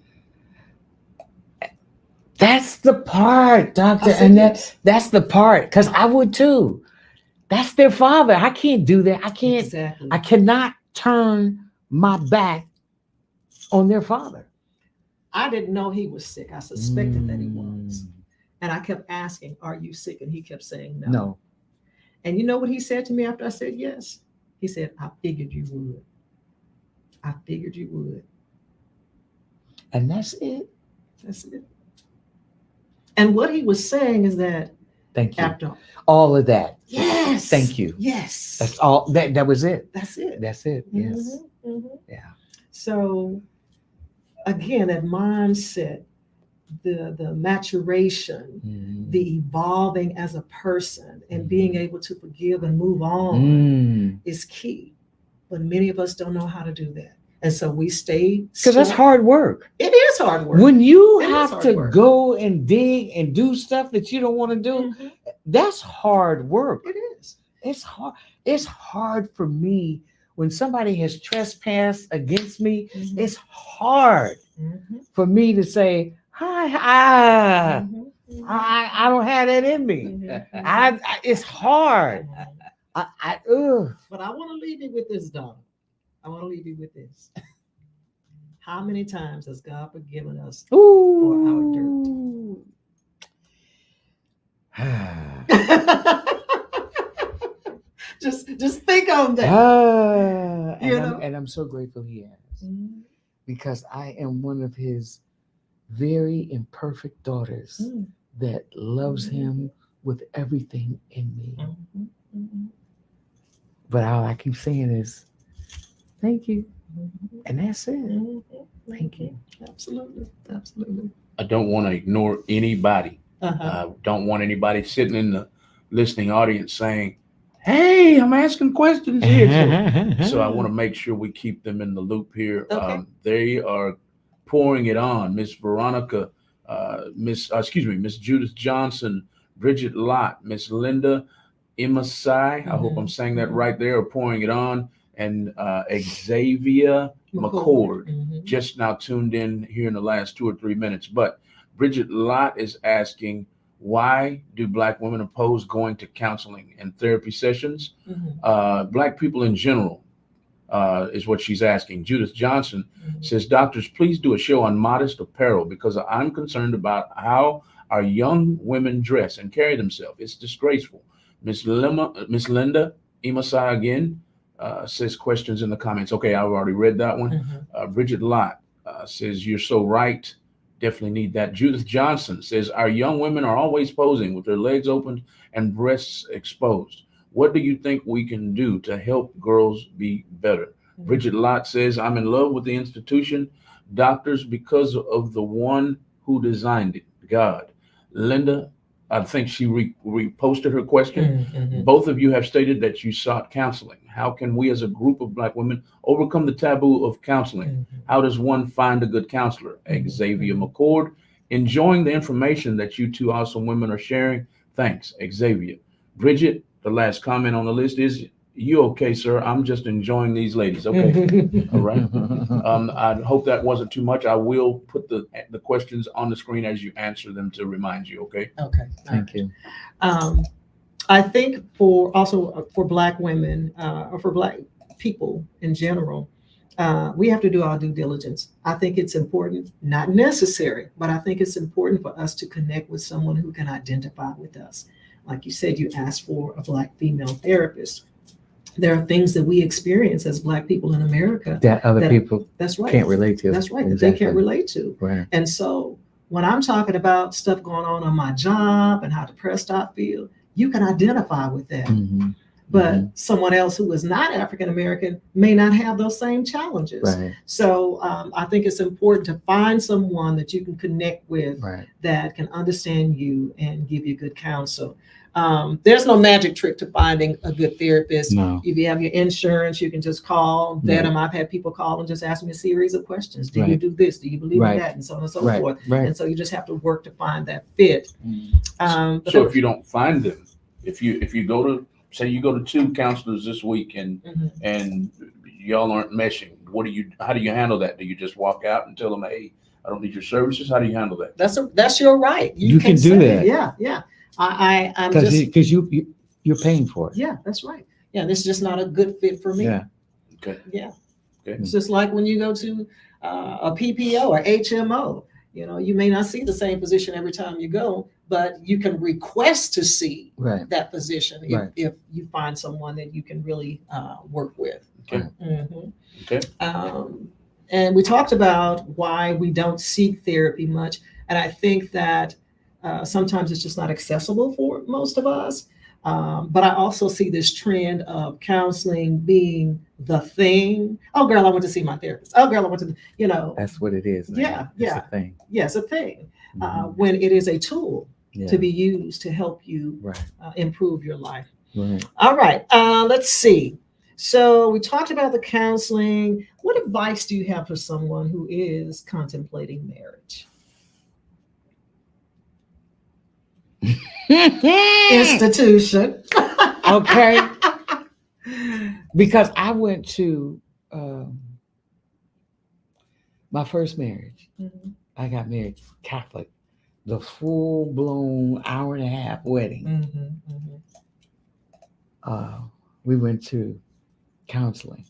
That's the part, Doctor. And that's the part, because I would too. That's their father. I can't do that. I can't. Exactly. I cannot turn my back on their father. I didn't know he was sick. I suspected that he was. And I kept asking, are you sick? And he kept saying no. No. And you know what he said to me after I said yes? He said, I figured you would. I figured you would. And that's it. That's it. And what he was saying is that thank you. After all of that. Yes. Thank you. Yes. That's all. That was it. That's it. That's it. Yes. Yeah. So again, that mindset, the maturation, the evolving as a person and being able to forgive and move on is key. But many of us don't know how to do that. And so we stay. Because that's hard work. It is hard work. When you have to go and dig and do stuff that you don't want to do, that's hard work. It is. It's hard. It's hard for me when somebody has trespassed against me. It's hard for me to say, I don't have that in me. It's hard. But I want to leave you with this, Donna. I want to leave you with this. How many times has God forgiven us for our dirt? just think on that. And I'm so grateful he has. Because I am one of his very imperfect daughters that loves him with everything in me. But all I keep saying is, thank you. And that's it. Thank you. Absolutely. Absolutely. I don't want to ignore anybody. I don't want anybody sitting in the listening audience saying, Hey, I'm asking questions here. So I want to make sure we keep them in the loop here. Okay. They are pouring it on. Miss Veronica, Miss Judith Johnson, Bridget Lott, Miss Linda Imasai. I hope I'm saying that right. They are pouring it on. And Xavier McCord Mhm. just now tuned in here in the last 2 or 3 minutes. But Bridget Lott is asking, why do Black women oppose going to counseling and therapy sessions? Mhm. Black people in general is what she's asking. Judith Johnson Mhm. says, doctors, please do a show on modest apparel because I'm concerned about how our young women dress and carry themselves. It's disgraceful. Miss Linda Imasai again says questions in the comments. Okay, I've already read that one. Mhm. Bridget Lott says, you're so right. Definitely need that. Judith Johnson says, our young women are always posing with their legs open and breasts exposed. What do you think we can do to help girls be better? Bridget Lott says, I'm in love with the institution, doctors, because of the one who designed it, God. Linda, I think she reposted her question. Mhm. Both of you have stated that you sought counseling. How can we as a group of Black women overcome the taboo of counseling? Mhm. How does one find a good counselor? Xavier McCord, enjoying the information that you two awesome women are sharing. Thanks, Xavier. Bridget, the last comment on the list is, you okay, sir? I'm just enjoying these ladies. Okay. All right. I hope that wasn't too much. I will put the questions on the screen as you answer them to remind you. Okay. Okay. Thank you. I think for Black women or for Black people in general, we have to do our due diligence. I think it's important, not necessary, but I think it's important for us to connect with someone who can identify with us. Like you said, you asked for a Black female therapist. There are things that we experience as Black people in America That other people that's right. can't relate to. That's right. That they can't relate to. Right. And so when I'm talking about stuff going on my job and how depressed I feel, you can identify with that. Mm-hmm. But someone else who is not African American may not have those same challenges. Right. So I think it's important to find someone that you can connect with that can understand you and give you good counsel. There's no magic trick to finding a good therapist. No. If you have your insurance, you can just call them. I've had people call and just ask me a series of questions. Do you do this? Do you believe in that? And so on and so forth. Right. And so you just have to work to find that fit. So if you don't find them, if you go to, say you go to 2 counselors this week and y'all aren't meshing, how do you handle that? Do you just walk out and tell them, hey, I don't need your services? How do you handle that? That's your right. You can do that. Yeah. I'm just because you're paying for it. Yeah, that's right. Yeah, this is just not a good fit for me. Yeah. Okay. Yeah. Okay. It's just like when you go to a PPO or HMO. You may not see the same physician every time you go, but you can request to see that physician if you find someone that you can really work with. Okay. Okay. And we talked about why we don't seek therapy much, and I think that sometimes it's just not accessible for most of us. But I also see this trend of counseling being the thing. Oh, girl, I went to see my therapist. Oh, girl, I went to, That's what it is. Yeah. It's a thing. Yes, a thing. When it is a tool to be used to help you improve your life. Right. All right. Let's see. So we talked about the counseling. What advice do you have for someone who is contemplating marriage? Institution. Okay. Because I went to my first marriage. I got married Catholic, the full-blown hour-and-a-half wedding. We went to counseling.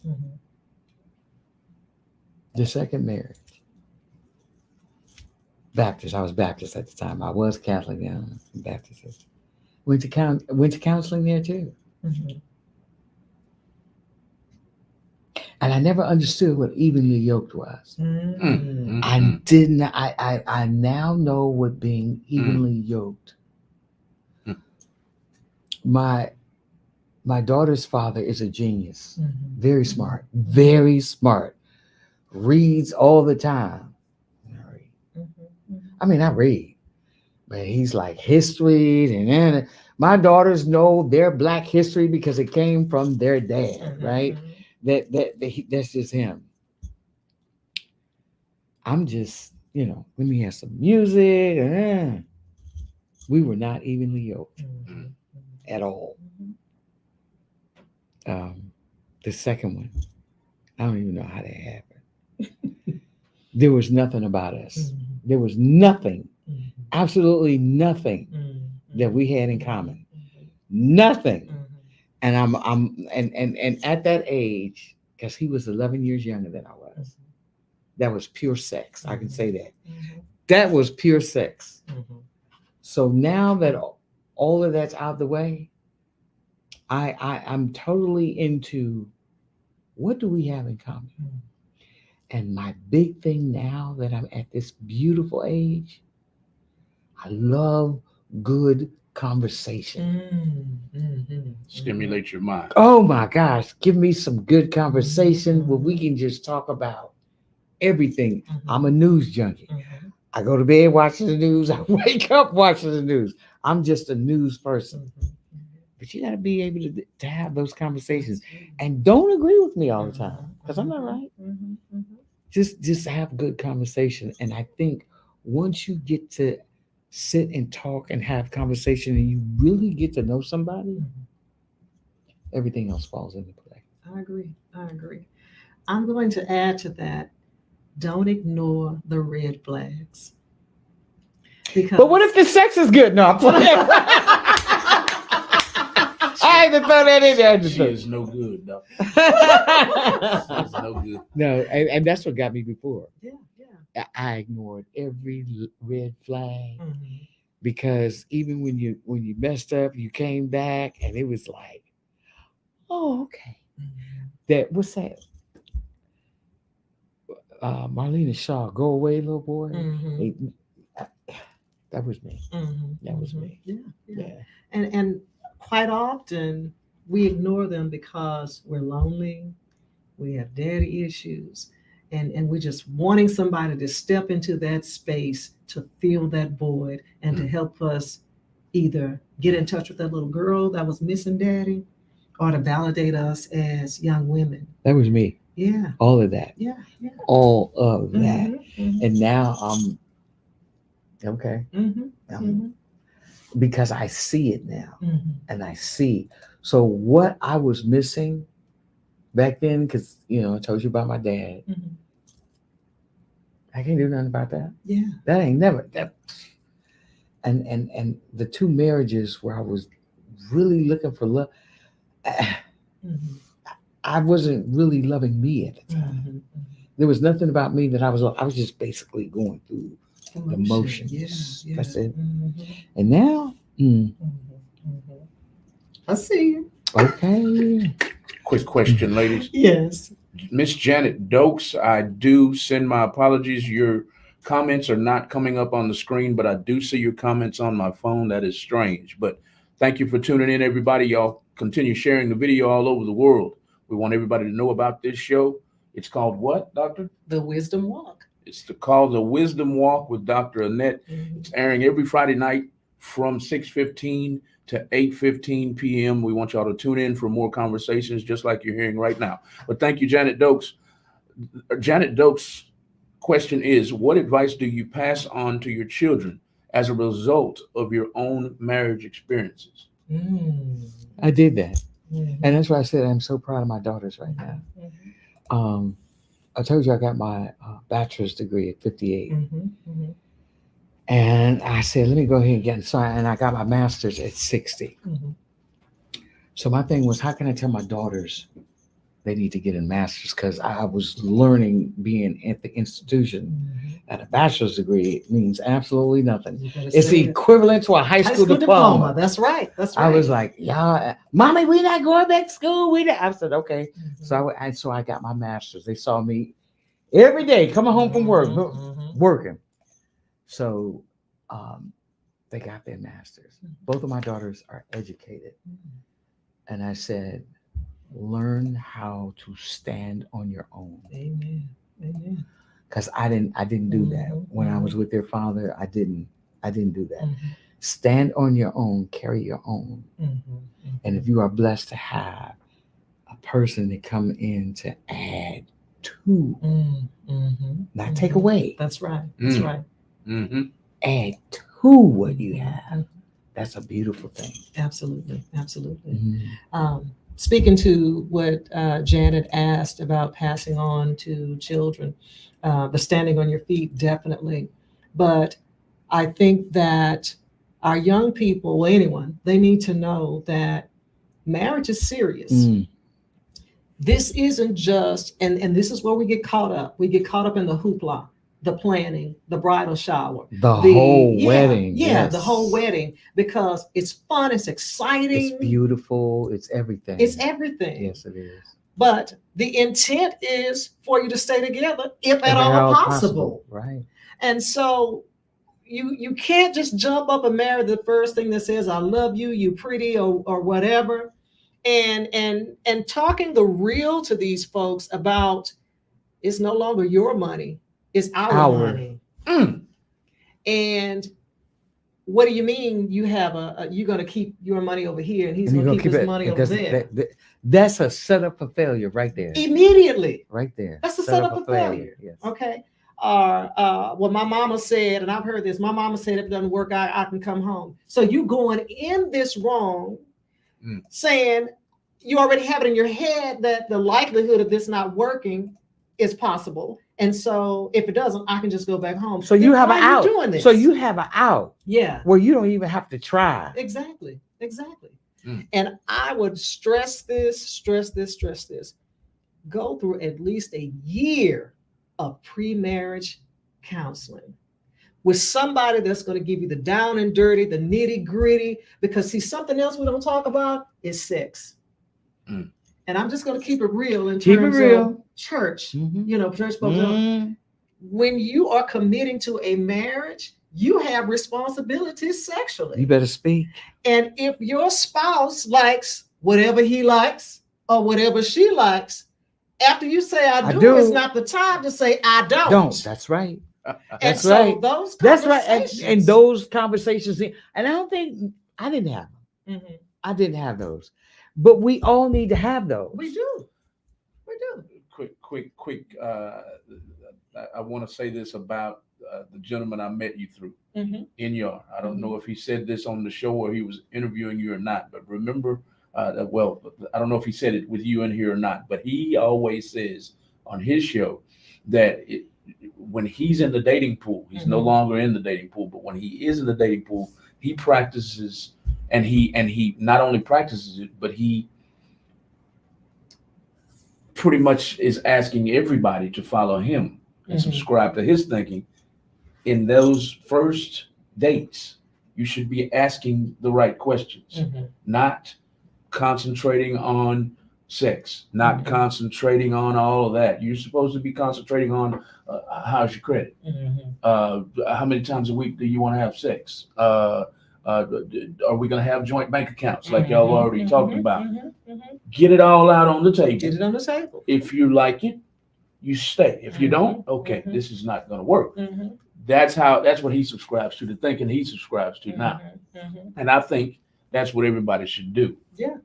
The second marriage, Baptist. I was Baptist at the time. I was Catholic now. Baptist. Went to counseling there too. And I never understood what evenly yoked was. I didn't. I now know what being evenly yoked. My daughter's father is a genius. Very smart. Very smart. Reads all the time. I mean, I read, but he's like history and My daughters know their Black history because it came from their dad, right? That's just him. I'm just, let me have some music. We were not evenly yoked at all. The second one, I don't even know how that happened. There was nothing about us. There was nothing, absolutely nothing that we had in common. Nothing. And and at that age, because he was 11 years younger than I was, that was pure sex. I can say that. That was pure sex. So now that all of that's out of the way, I'm totally into what do we have in common? And my big thing now that I'm at this beautiful age, I love good conversation. Stimulate your mind. Oh my gosh, give me some good conversation where we can just talk about everything. I'm a news junkie. I go to bed watching the news. I wake up watching the news. I'm just a news person. But you got to be able to have those conversations, and don't agree with me all the time because I'm not right. Just have good conversation, and I think once you get to sit and talk and have conversation, and you really get to know somebody, everything else falls into play. I agree. I'm going to add to that. Don't ignore the red flags. Because But what if the sex is good? No, I'm playing. I had to throw that in there. She is no good, though. She's no good. No, and that's what got me before. Yeah. I ignored every red flag because even when you messed up, you came back, and it was like, oh, okay. That what's that? Marlena Shaw, go away, little boy. That was me. That was me. Yeah. And quite often we ignore them because we're lonely, we have daddy issues, and we're just wanting somebody to step into that space to fill that void and to help us either get in touch with that little girl that was missing daddy or to validate us as young women. That was me. Yeah. All of that. Yeah. All of that. And now I'm okay. Because I see it now. And I see. So what I was missing back then, because I told you about my dad. I can't do nothing about that. Yeah. That ain't never that. And the two marriages where I was really looking for love, I wasn't really loving me at the time. There was nothing about me that I was just basically going through the motions. Yeah. That's it. And now, I see you. Okay. Quick question, ladies. Yes. Miss Janet Dokes, I do send my apologies. Your comments are not coming up on the screen, but I do see your comments on my phone. That is strange. But thank you for tuning in, everybody. Y'all continue sharing the video all over the world. We want everybody to know about this show. It's called what, Doctor? The Wisdom Walk. It's called The Wisdom Walk with Dr. Annette. It's airing every Friday night from 6:15 to 8:15 p.m. We want y'all to tune in for more conversations just like you're hearing right now. But thank you, Janet Dokes. Janet Dokes' question is, what advice do you pass on to your children as a result of your own marriage experiences? I did that. And that's why I said I'm so proud of my daughters right now. I told you I got my bachelor's degree at 58. And I said, let me go ahead and get started. And I got my master's at 60. So my thing was, how can I tell my daughters they need to get a master's? Because I was learning being at the institution that a bachelor's degree means absolutely nothing. It's the equivalent to a high school diploma. That's right. I was like, yeah, mommy, we're not going back to school. I said, okay. So I got my master's. They saw me every day coming home from work, working. So they got their masters. Both of my daughters are educated. And I said, learn how to stand on your own. Amen. Because I didn't do that. When I was with their father, I didn't do that. stand on your own, carry your own. And if you are blessed to have a person to come in to add to, not take away, That's right. That's Mm. right. Mm-hmm. add to what you have, that's a beautiful thing. Absolutely. Absolutely. Mhm. Speaking to what Janet asked about passing on to children, the standing on your feet, definitely. But I think that our young people, well, anyone, they need to know that marriage is serious. Mm. This isn't just, and this is where we get caught up. We get caught up in the hoopla, the planning, the bridal shower, The whole yeah, wedding. Yeah, yes. the whole wedding, because it's fun, it's exciting, It's beautiful. It's everything. it's everything. Yes, it is. But the intent is for you to stay together if at all possible. Right. And so you can't just jump up and marry the first thing that says I love you, you pretty, or whatever. And talking the real to these folks about it's no longer your money, it's our money. Mm. And what do you mean you have you're going to keep your money over here and he's And going to keep his it, money over because there? that's a setup for failure right there. Immediately. Right there. That's a setup for failure. Yes. Okay. Well, my mama said, and I've heard this, my mama said if it doesn't work, I can come home. So you going in this wrong, saying you already have it in your head that the likelihood of this not working is possible. And so if it doesn't, I can just go back home. So you have an out. Doing this? So you have an out. Yeah. Where you don't even have to try. Exactly. And I would stress this. Go through at least a year of pre-marriage counseling with somebody that's going to give you the down and dirty, the nitty gritty, because see, something else we don't talk about is sex. And I'm just going to keep it real in terms of church, church folks. When you are committing to a marriage, you have responsibilities sexually. You better speak. And if your spouse likes whatever he likes or whatever she likes, after you say I do, it's not the time to say I don't. That's right. That's right. Those that's right. And those conversations, and I don't think I didn't have them. I didn't have those. But we all need to have those. We do. Quick. I want to say this about the gentleman I met you through in your. I don't know if he said this on the show or he was interviewing you or not, but remember, I don't know if he said it with you in here or not, but he always says on his show that when he's in the dating pool, he's no longer in the dating pool, but when he is in the dating pool, he practices, and he not only practices it, but he pretty much is asking everybody to follow him and subscribe to his thinking. In those first dates, you should be asking the right questions, not concentrating on sex, not concentrating on all of that. You're supposed to be concentrating on how's your credit, how many times a week do you want to have sex, are we going to have joint bank accounts like y'all already talked about? Get it all out on the table. Get it on the table. If you like it, you stay. If you don't, okay, this is not going to work. That's what he subscribes to, the thinking he subscribes to now. And I think that's what everybody should do. Yeah.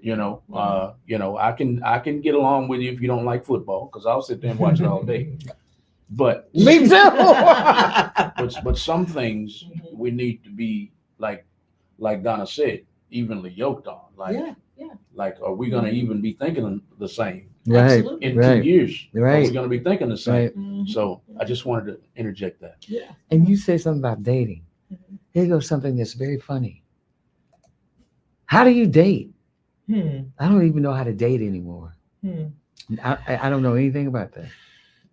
I can get along with you if you don't like football, because I'll sit there and watch it all day. But me too. but some things we need to be like Donna said, evenly yoked on. Like, are we gonna even be thinking the same? Right. Absolutely. In 2 years, Right. are we gonna be thinking the same? Right. So I just wanted to interject that. Yeah. And you say something about dating. Here goes something that's very funny. How do you date? I don't even know how to date anymore. I don't know anything about that.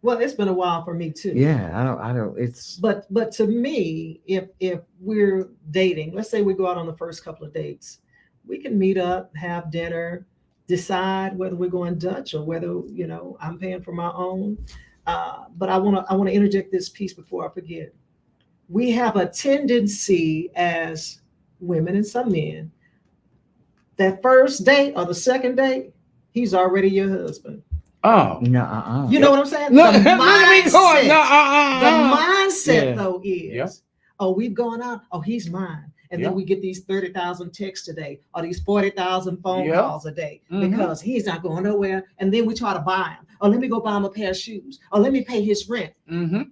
Well, it's been a while for me too. Yeah, I don't. It's But to me, if we're dating, let's say we go out on the first couple of dates, we can meet up, have dinner, decide whether we're going Dutch or whether I'm paying for my own. But I want to interject this piece before I forget. We have a tendency as women and some men, that first date or the second date, he's already your husband. Oh, no, You know what I'm saying? Look, The look at me going. mindset though is, Yeah. oh, we've gone out. Oh, he's mine. And Yeah. then we get these 30,000 texts a day or these 40,000 phone Yeah. calls a day Mhm. because he's not going nowhere. And then we try to buy him. Or let me go buy him a pair of shoes. Or let me pay his rent. Mm-hmm.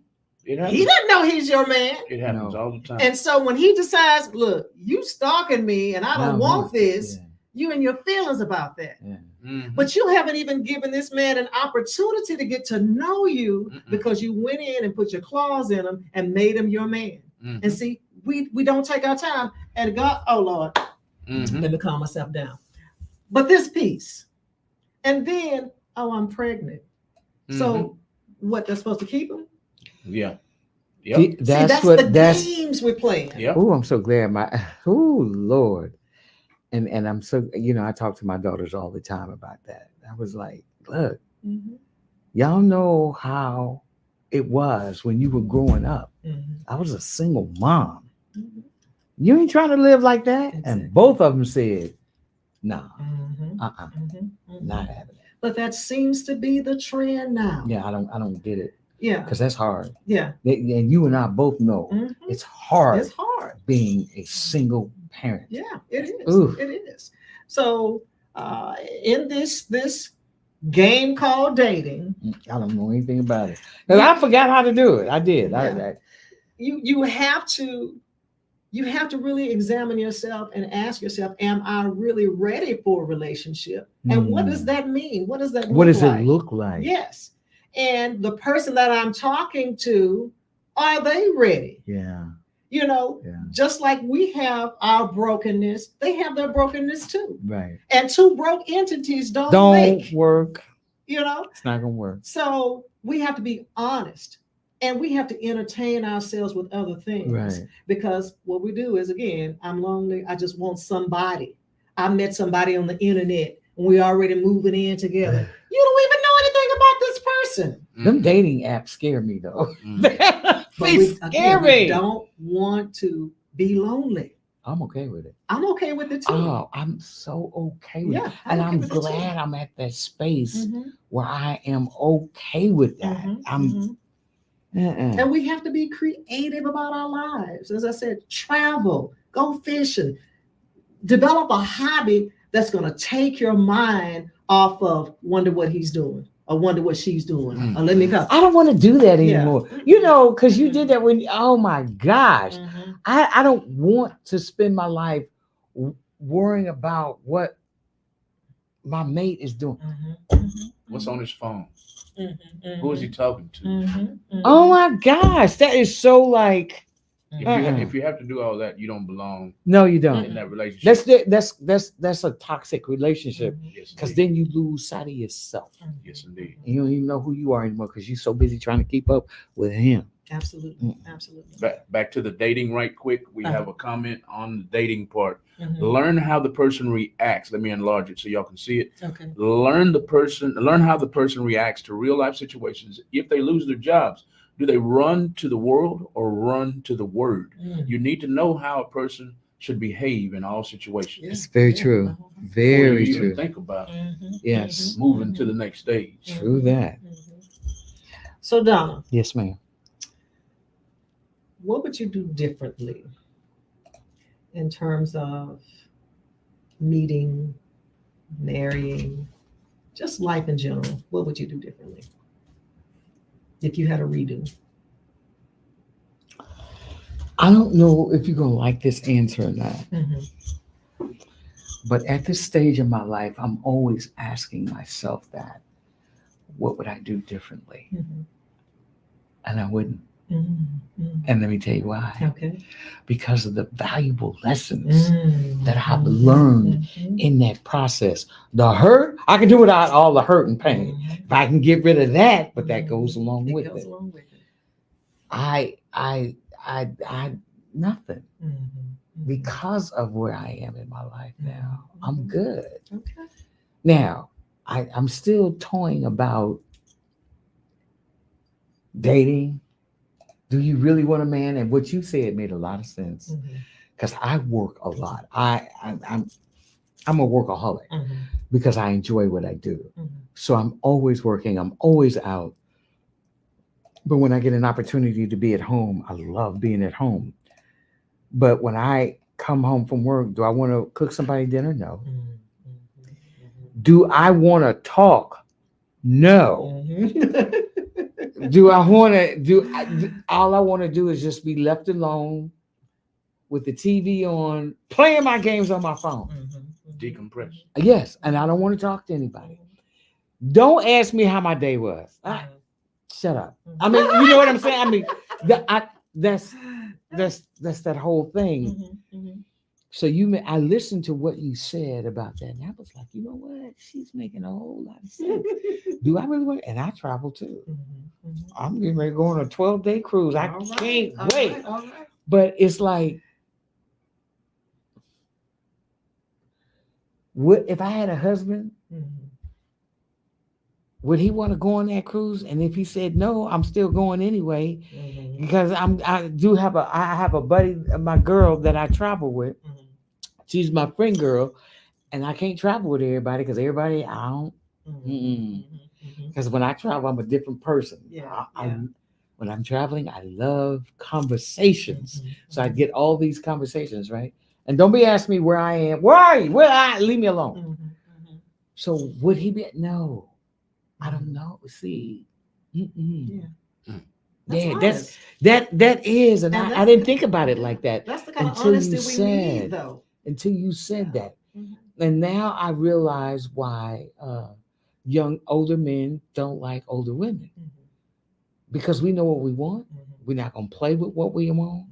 It happens. He doesn't know he's your man. It happens No. all the time. And so when he decides, look, you stalking me and I don't want this, you and your feelings about that. Yeah. Mhm. But you haven't even given this man an opportunity to get to know you Mm-mm. because you went in and put your claws in him and made him your man. Mhm. And see, we don't take our time. And God, oh Lord, Mhm. let me calm myself down. But this piece, and then, oh, I'm pregnant. So what, they're supposed to keep him? Yeah. See, Yep. That's what the that's. games we're playing. Yep. Oh, I'm so glad oh Lord. And I'm so, I talk to my daughters all the time about that. I was like, look, Mhm, y'all know how it was when you were growing up. mhm, I was a single mom. mhm, You ain't trying to live like that. Exactly. And both of them said, nah, mhm, not having it. But that seems to be the trend now. Yeah, I don't get it. Yeah. Because that's hard. Yeah. And you and I both know Mhm. it's hard It's hard. being a single parent. Yeah, it is. Oof. It is. So in this game called dating, I don't know anything about it. Because I forgot how to do it. I did. Yeah. you have to really examine yourself and ask yourself, am I really ready for a relationship? And what does that mean? What does that What look does like? it look like? Yes. And the person that I'm talking to, are they ready? Yeah. Yeah. Just like we have our brokenness, they have their brokenness too. Right. And two broke entities don't work. It's not gonna work. So we have to be honest, and we have to entertain ourselves with other things. Right. Because what we do is, again, I'm lonely. I just want somebody. I met somebody on the internet, and we already moving in together. You don't even know anything about this person. Them dating apps scare me though. But They scare me. we don't want to be lonely. I'm okay with it. I'm okay with it too. Oh, I'm so okay with it. Yeah, And okay I'm with it too. glad I'm at that space Mhm, where I am okay with that. mhm, I'm mhm. And we have to be creative about our lives. As I said, travel, go fishing, develop a hobby that's going to take your mind off of wonder what he's doing or wonder what she's doing. Or let me go. I don't want to do that anymore. Yeah. Because you did that when, oh my gosh. Mhm. I don't want to spend my life worrying about what my mate is doing. What's on his phone? Mhm, Who is he talking to? mhm, mhm. Oh my gosh. That is so like, If you have to do all that, you don't belong no, you don't. in that relationship. That's a toxic relationship. Yes, Because indeed. then you lose sight of yourself. Yes, indeed. And you don't even know who you are anymore because you're so busy trying to keep up with him. Absolutely. Absolutely. Back to the dating right quick. We Uh-huh. have a comment on the dating part. Mhm. Learn how the person reacts. Let me enlarge it so y'all can see it. Okay. Learn how the person reacts to real life situations. If they lose their jobs, do they run to the world or run to the word? Mm. You need to know how a person should behave in all situations. It's very true. Uh-huh. Before Very you even true. think about Mhm. Yes. moving to the next stage. True that. So, Donna, Yes, ma'am. what would you do differently in terms of meeting, marrying, just life in general? What would you do differently if you had a redo? I don't know if you're going to like this answer or not, Mm-hmm. but at this stage of my life, I'm always asking myself that, what would I do differently? Mm-hmm. And I wouldn't. Mm-hmm. And let me tell you why. Okay. Because of the valuable lessons Mm-hmm. that I've learned in that process. The hurt, I can do without all the hurt and pain. Mm-hmm. If I can get rid of that, but that goes along with goes it. along with it. I nothing. Mm-hmm. Because of where I am in my life now. I'm good. Okay. Now, I'm still toying about dating. Do you really want a man? And what you said made a lot of sense. Because I work a lot. I'm a workaholic Mm-hmm. because I enjoy what I do. Mm-hmm. So I'm always working. I'm always out. But when I get an opportunity to be at home, I love being at home. But when I come home from work, do I want to cook somebody dinner? No. Do I want to talk? No. Do I want to all I want to do is just be left alone with the TV on, playing my games on my phone. Decompress. Yes, and I don't want to talk to anybody. Don't ask me how my day was. Shut up. I mean, you know what I'm saying? I mean, that's that whole thing. So I listened to what you said about that, and I was like, you know what? She's making a whole lot of sense. Do I really want? And I travel too. I'm getting ready to go on a 12-day cruise. I can't wait. All right. But it's like, what if I had a husband? Would he want to go on that cruise? And if he said no, I'm still going anyway, because I have a buddy, my girl that I travel with. She's my friend girl, and I can't travel with everybody because everybody I don't. Because when I travel, I'm a different person. When I'm traveling, I love conversations. So I get all these conversations, right? And don't be asking me where I am. Where are you? Leave me alone. So would he be? No, I don't know. See, that is, and I didn't think about it like that. That's the kind of honesty we need, though. Until you said that, and now I realize why older men don't like older women, because we know what we want. We're not gonna play with what we want,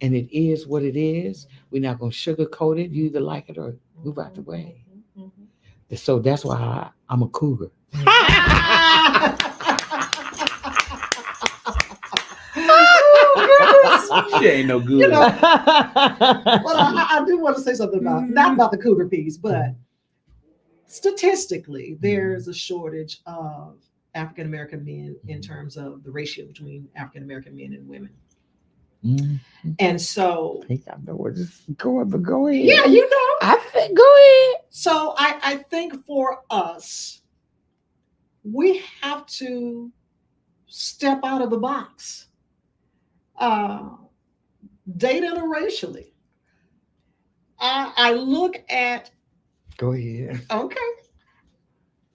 and it is what it is. We're not gonna sugarcoat it. You either like it or move out the way. So that's why I'm a cougar. She ain't no good. You know, well, I do want to say something not about the cougar piece, but statistically, there's a shortage of African American men in terms of the ratio between African American men and women. And so, I think I know where this is going, but go ahead. Yeah, you know. I think, go ahead. So I think for us, we have to step out of the box. Date interracially. I look at. Go ahead. Okay.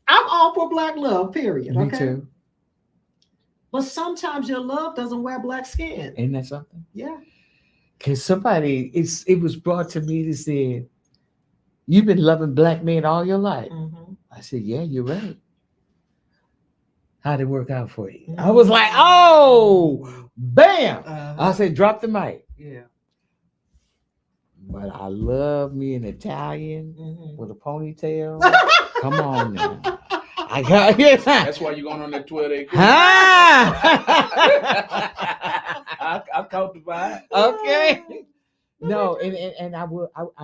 I'm all for Black love, period. Me okay? too. But sometimes your love doesn't wear black skin. Ain't that something? Yeah. Because it was brought to me to say, you've been loving black men all your life. I said, yeah, you're right. How'd it work out for you? I was like, oh, bam. I said, drop the mic. Yeah. But I love me an Italian with a ponytail. Come on now. I got it. That's why you're going on that 12-day cruise. I caught the vibe. Okay. No, and I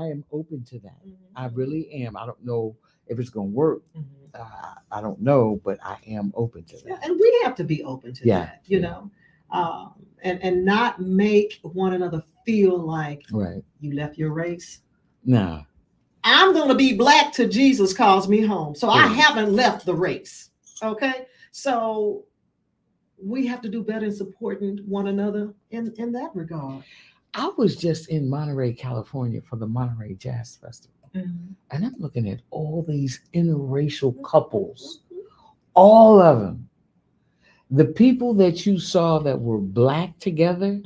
am open to that. I really am. I don't know if it's gonna work. I don't know, but I am open to that. Yeah, and we have to be open to that, you know, and not make one another feel like you left your race. No. I'm going to be black till Jesus calls me home. So I haven't left the race. Okay. So we have to do better in supporting one another in that regard. I was just in Monterey, California for the Monterey Jazz Festival. And I'm looking at all these interracial couples, all of them. The people that you saw that were black together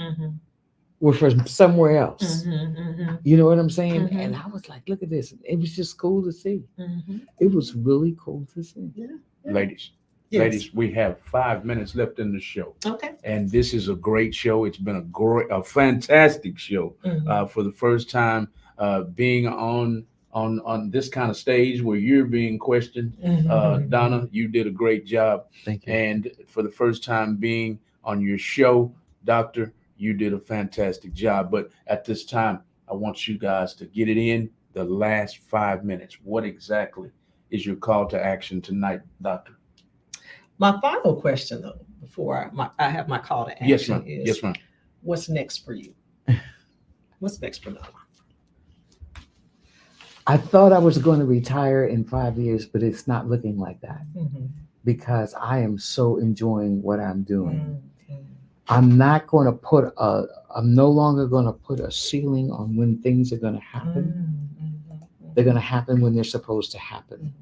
were from somewhere else. You know what I'm saying? And I was like, look at this. It was just cool to see. It was really cool to see. Ladies, we have 5 minutes left in the show. Okay. And this is a great show. It's been a fantastic show. For the first time being on this kind of stage where you're being questioned. Donna, you did a great job. Thank you. And for the first time being on your show, Doctor, you did a fantastic job. But at this time, I want you guys to get it in the last 5 minutes. What exactly is your call to action tonight, Doctor? My final question, though, before I have my call to action, yes, ma'am. is Yes, ma'am. What's next for you? What's next for Noah? I thought I was going to retire in 5 years, but it's not looking like that because I am so enjoying what I'm doing. I'm not going to put I'm no longer going to put a ceiling on when things are going to happen. They're going to happen when they're supposed to happen.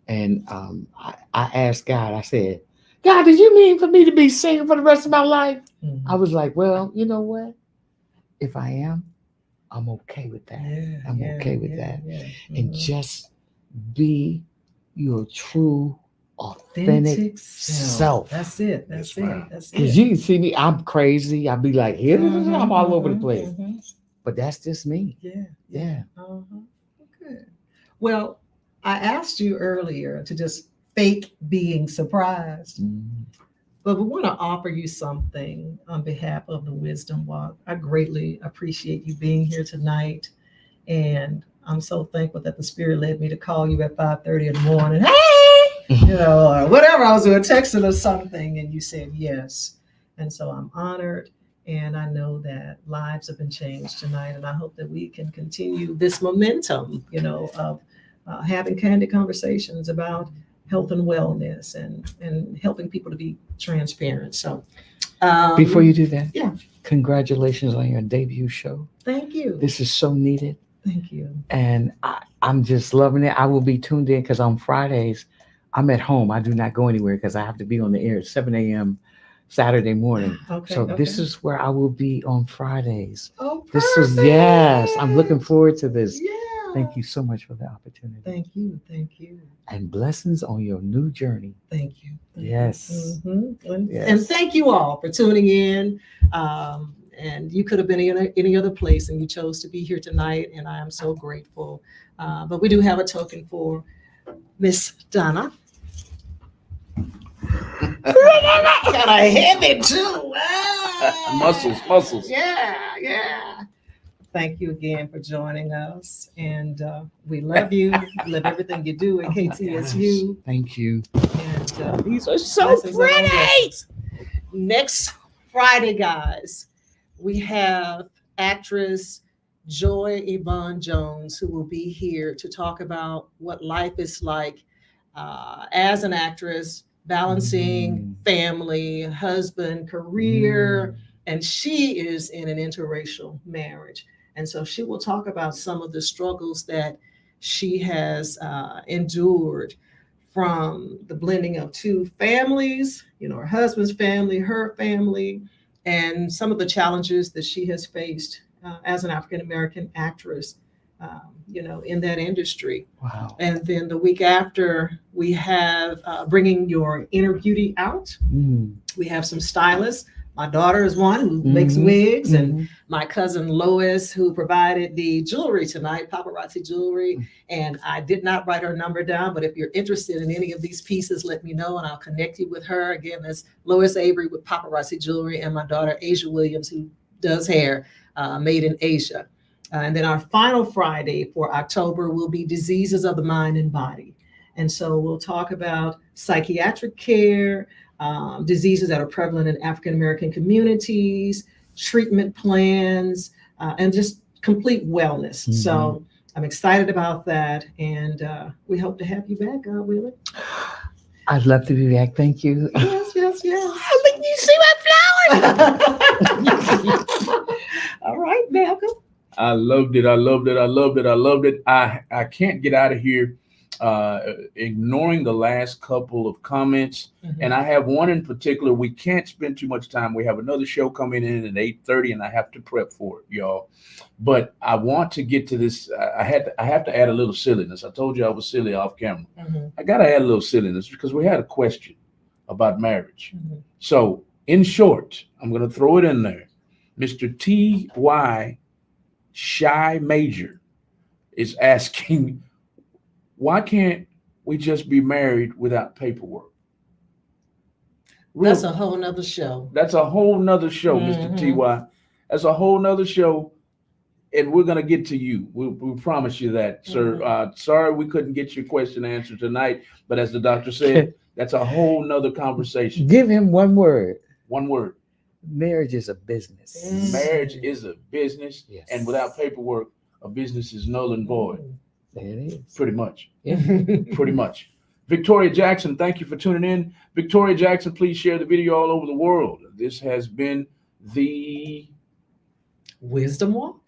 And I asked God, I said, God, did you mean for me to be single for the rest of my life? I was like, well, you know what? If I am, I'm okay with that. I'm okay with that. And just be your true, authentic self. That's it. That's it. That's it. Because you can see me, I'm crazy. I'll be like, here, I'm all over the place. But that's just me. Yeah. Good. Well, I asked you earlier to just fake being surprised, but we want to offer you something on behalf of the Wisdom Walk. I greatly appreciate you being here tonight, and I'm so thankful that the Spirit led me to call you at 5:30 in the morning. Hey, you know, or whatever I was doing, texting or something, and you said yes. And so I'm honored, and I know that lives have been changed tonight, and I hope that we can continue this momentum, you know, of having candid conversations about health and wellness and helping people to be transparent. So before you do that, yeah, congratulations on your debut show. Thank you. This is so needed. Thank you. And I'm just loving it. I will be tuned in because on Fridays, I'm at home. I do not go anywhere because I have to be on the air at 7 a.m. Saturday morning. So this is where I will be on Fridays. Oh, perfect. This is, yes, I'm looking forward to this. Yeah. Thank you so much for the opportunity. Thank you. Thank you. And blessings on your new journey. Thank you. Yes. Yes. And thank you all for tuning in. And you could have been in any other place and you chose to be here tonight. And I am so grateful. But we do have a token for Miss Donna. Got a heavy too. Muscles. Yeah. Thank you again for joining us. And we love you. Love everything you do at KTSU. Thank you. And these are so pretty. Next Friday, guys, we have actress Joy Yvonne Jones, who will be here to talk about what life is like as an actress, balancing family, husband, career, and she is in an interracial marriage. And so she will talk about some of the struggles that she has endured from the blending of two families, you know, her husband's family, her family, and some of the challenges that she has faced as an African-American actress, you know, in that industry. Wow. And then the week after, we have Bringing Your Inner Beauty Out. We have some stylists. My daughter is one who makes wigs, and my cousin Lois, who provided the jewelry tonight, paparazzi jewelry. And I did not write her number down, but if you're interested in any of these pieces, let me know and I'll connect you with her. Again, that's Lois Avery with paparazzi jewelry, and my daughter Asia Williams, who does hair made in Asia. And then our final Friday for October will be Diseases of the Mind and Body. And so we'll talk about psychiatric care, diseases that are prevalent in African-American communities, treatment plans, and just complete wellness. So I'm excited about that. And we hope to have you back, God willing. I'd love to be back. Thank you. Yes. Let me see my flowers. All right, Malcolm. I loved it. I can't get out of here ignoring the last couple of comments. And I have one in particular. We can't spend too much time. We have another show coming in at 8:30 and I have to prep for it, y'all. But I want to get to this. I have to add a little silliness. I told you I was silly off camera. I got to add a little silliness because we had a question about marriage. So in short, I'm going to throw it in there. Mr. T.Y. Shy Major is asking, why can't we just be married without paperwork? That's a whole nother show. That's a whole nother show, Mr. T.Y. That's a whole nother show. And we're going to get to you. We promise you that, sir. Sorry we couldn't get your question answered tonight. But as the doctor said, that's a whole nother conversation. Give him one word. One word. Marriage is a business. Marriage is a business. Yes. And without paperwork, a business is null and void. There it is. Pretty much. Yeah. Pretty much. Victoria Jackson, thank you for tuning in. Victoria Jackson, please share the video all over the world. This has been the Wisdom Walk.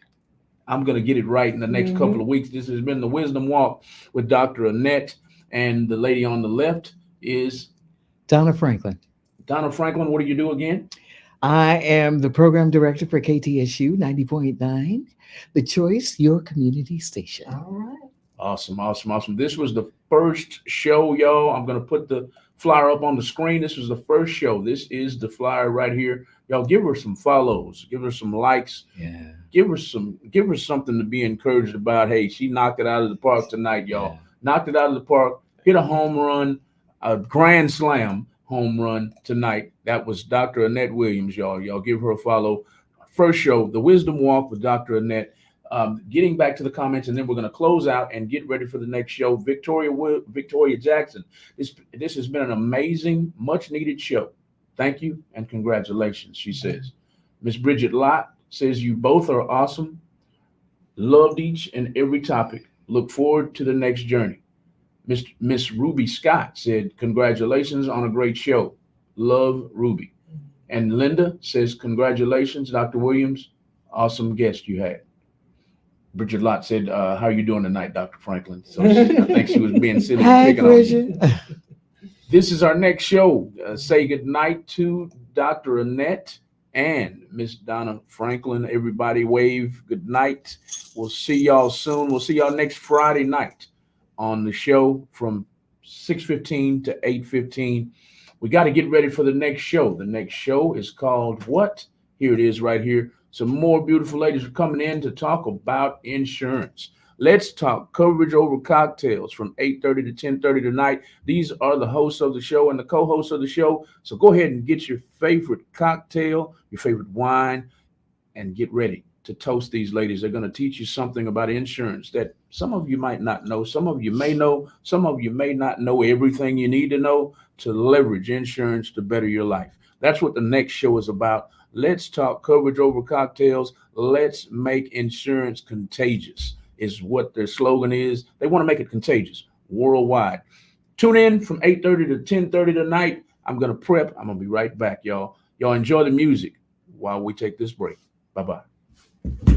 I'm going to get it right in the next couple of weeks. This has been the Wisdom Walk with Dr. Annette, and the lady on the left is Donna Franklin. Donna Franklin. What do you do again? I am the program director for KTSU 90.9, The Choice, your community station. All right. Awesome, awesome, awesome. This was the first show, y'all. I'm going to put the flyer up on the screen. This was the first show. This is the flyer right here. Y'all give her some follows, give her some likes. Yeah. Give her something to be encouraged about. Hey, she knocked it out of the park tonight, y'all. Yeah. Knocked it out of the park, hit a home run, a grand slam home run tonight. That was Dr. Annette Williams, y'all. Y'all give her a follow. First show, The Wisdom Walk with Dr. Annette. Getting back to the comments, and then we're going to close out and get ready for the next show. Victoria Jackson. This has been an amazing, much needed show. Thank you and congratulations, she says. Miss Bridget Lott says you both are awesome. Loved each and every topic. Look forward to the next journey. Miss Ruby Scott said, congratulations on a great show. Love, Ruby. And Linda says, congratulations, Dr. Williams. Awesome guest you had. Bridget Lott said, how are you doing tonight, Dr. Franklin? So I think she was being silly. Hi, picking on you. Bridget. This is our next show. Say good night to Dr. Annette and Miss Donna Franklin. Everybody wave good night. We'll see y'all soon. We'll see y'all next Friday night on the show from 6:15 to 8:15. We got to get ready for the next show. The next show is called what? Here it is right here. Some more beautiful ladies are coming in to talk about insurance. Let's talk coverage over cocktails from 8:30 to 10:30 tonight. These are the hosts of the show and the co-hosts of the show. So go ahead and get your favorite cocktail, your favorite wine, and get ready to toast these ladies. They're going to teach you something about insurance that some of you might not know. Some of you may know. Some of you may not know everything you need to know to leverage insurance to better your life. That's what the next show is about. Let's talk coverage over cocktails. Let's make insurance contagious is what their slogan is. They want to make it contagious worldwide. Tune in from 8:30 to 10:30 tonight. I'm going to prep. I'm going to be right back, y'all. Y'all enjoy the music while we take this break. Bye-bye.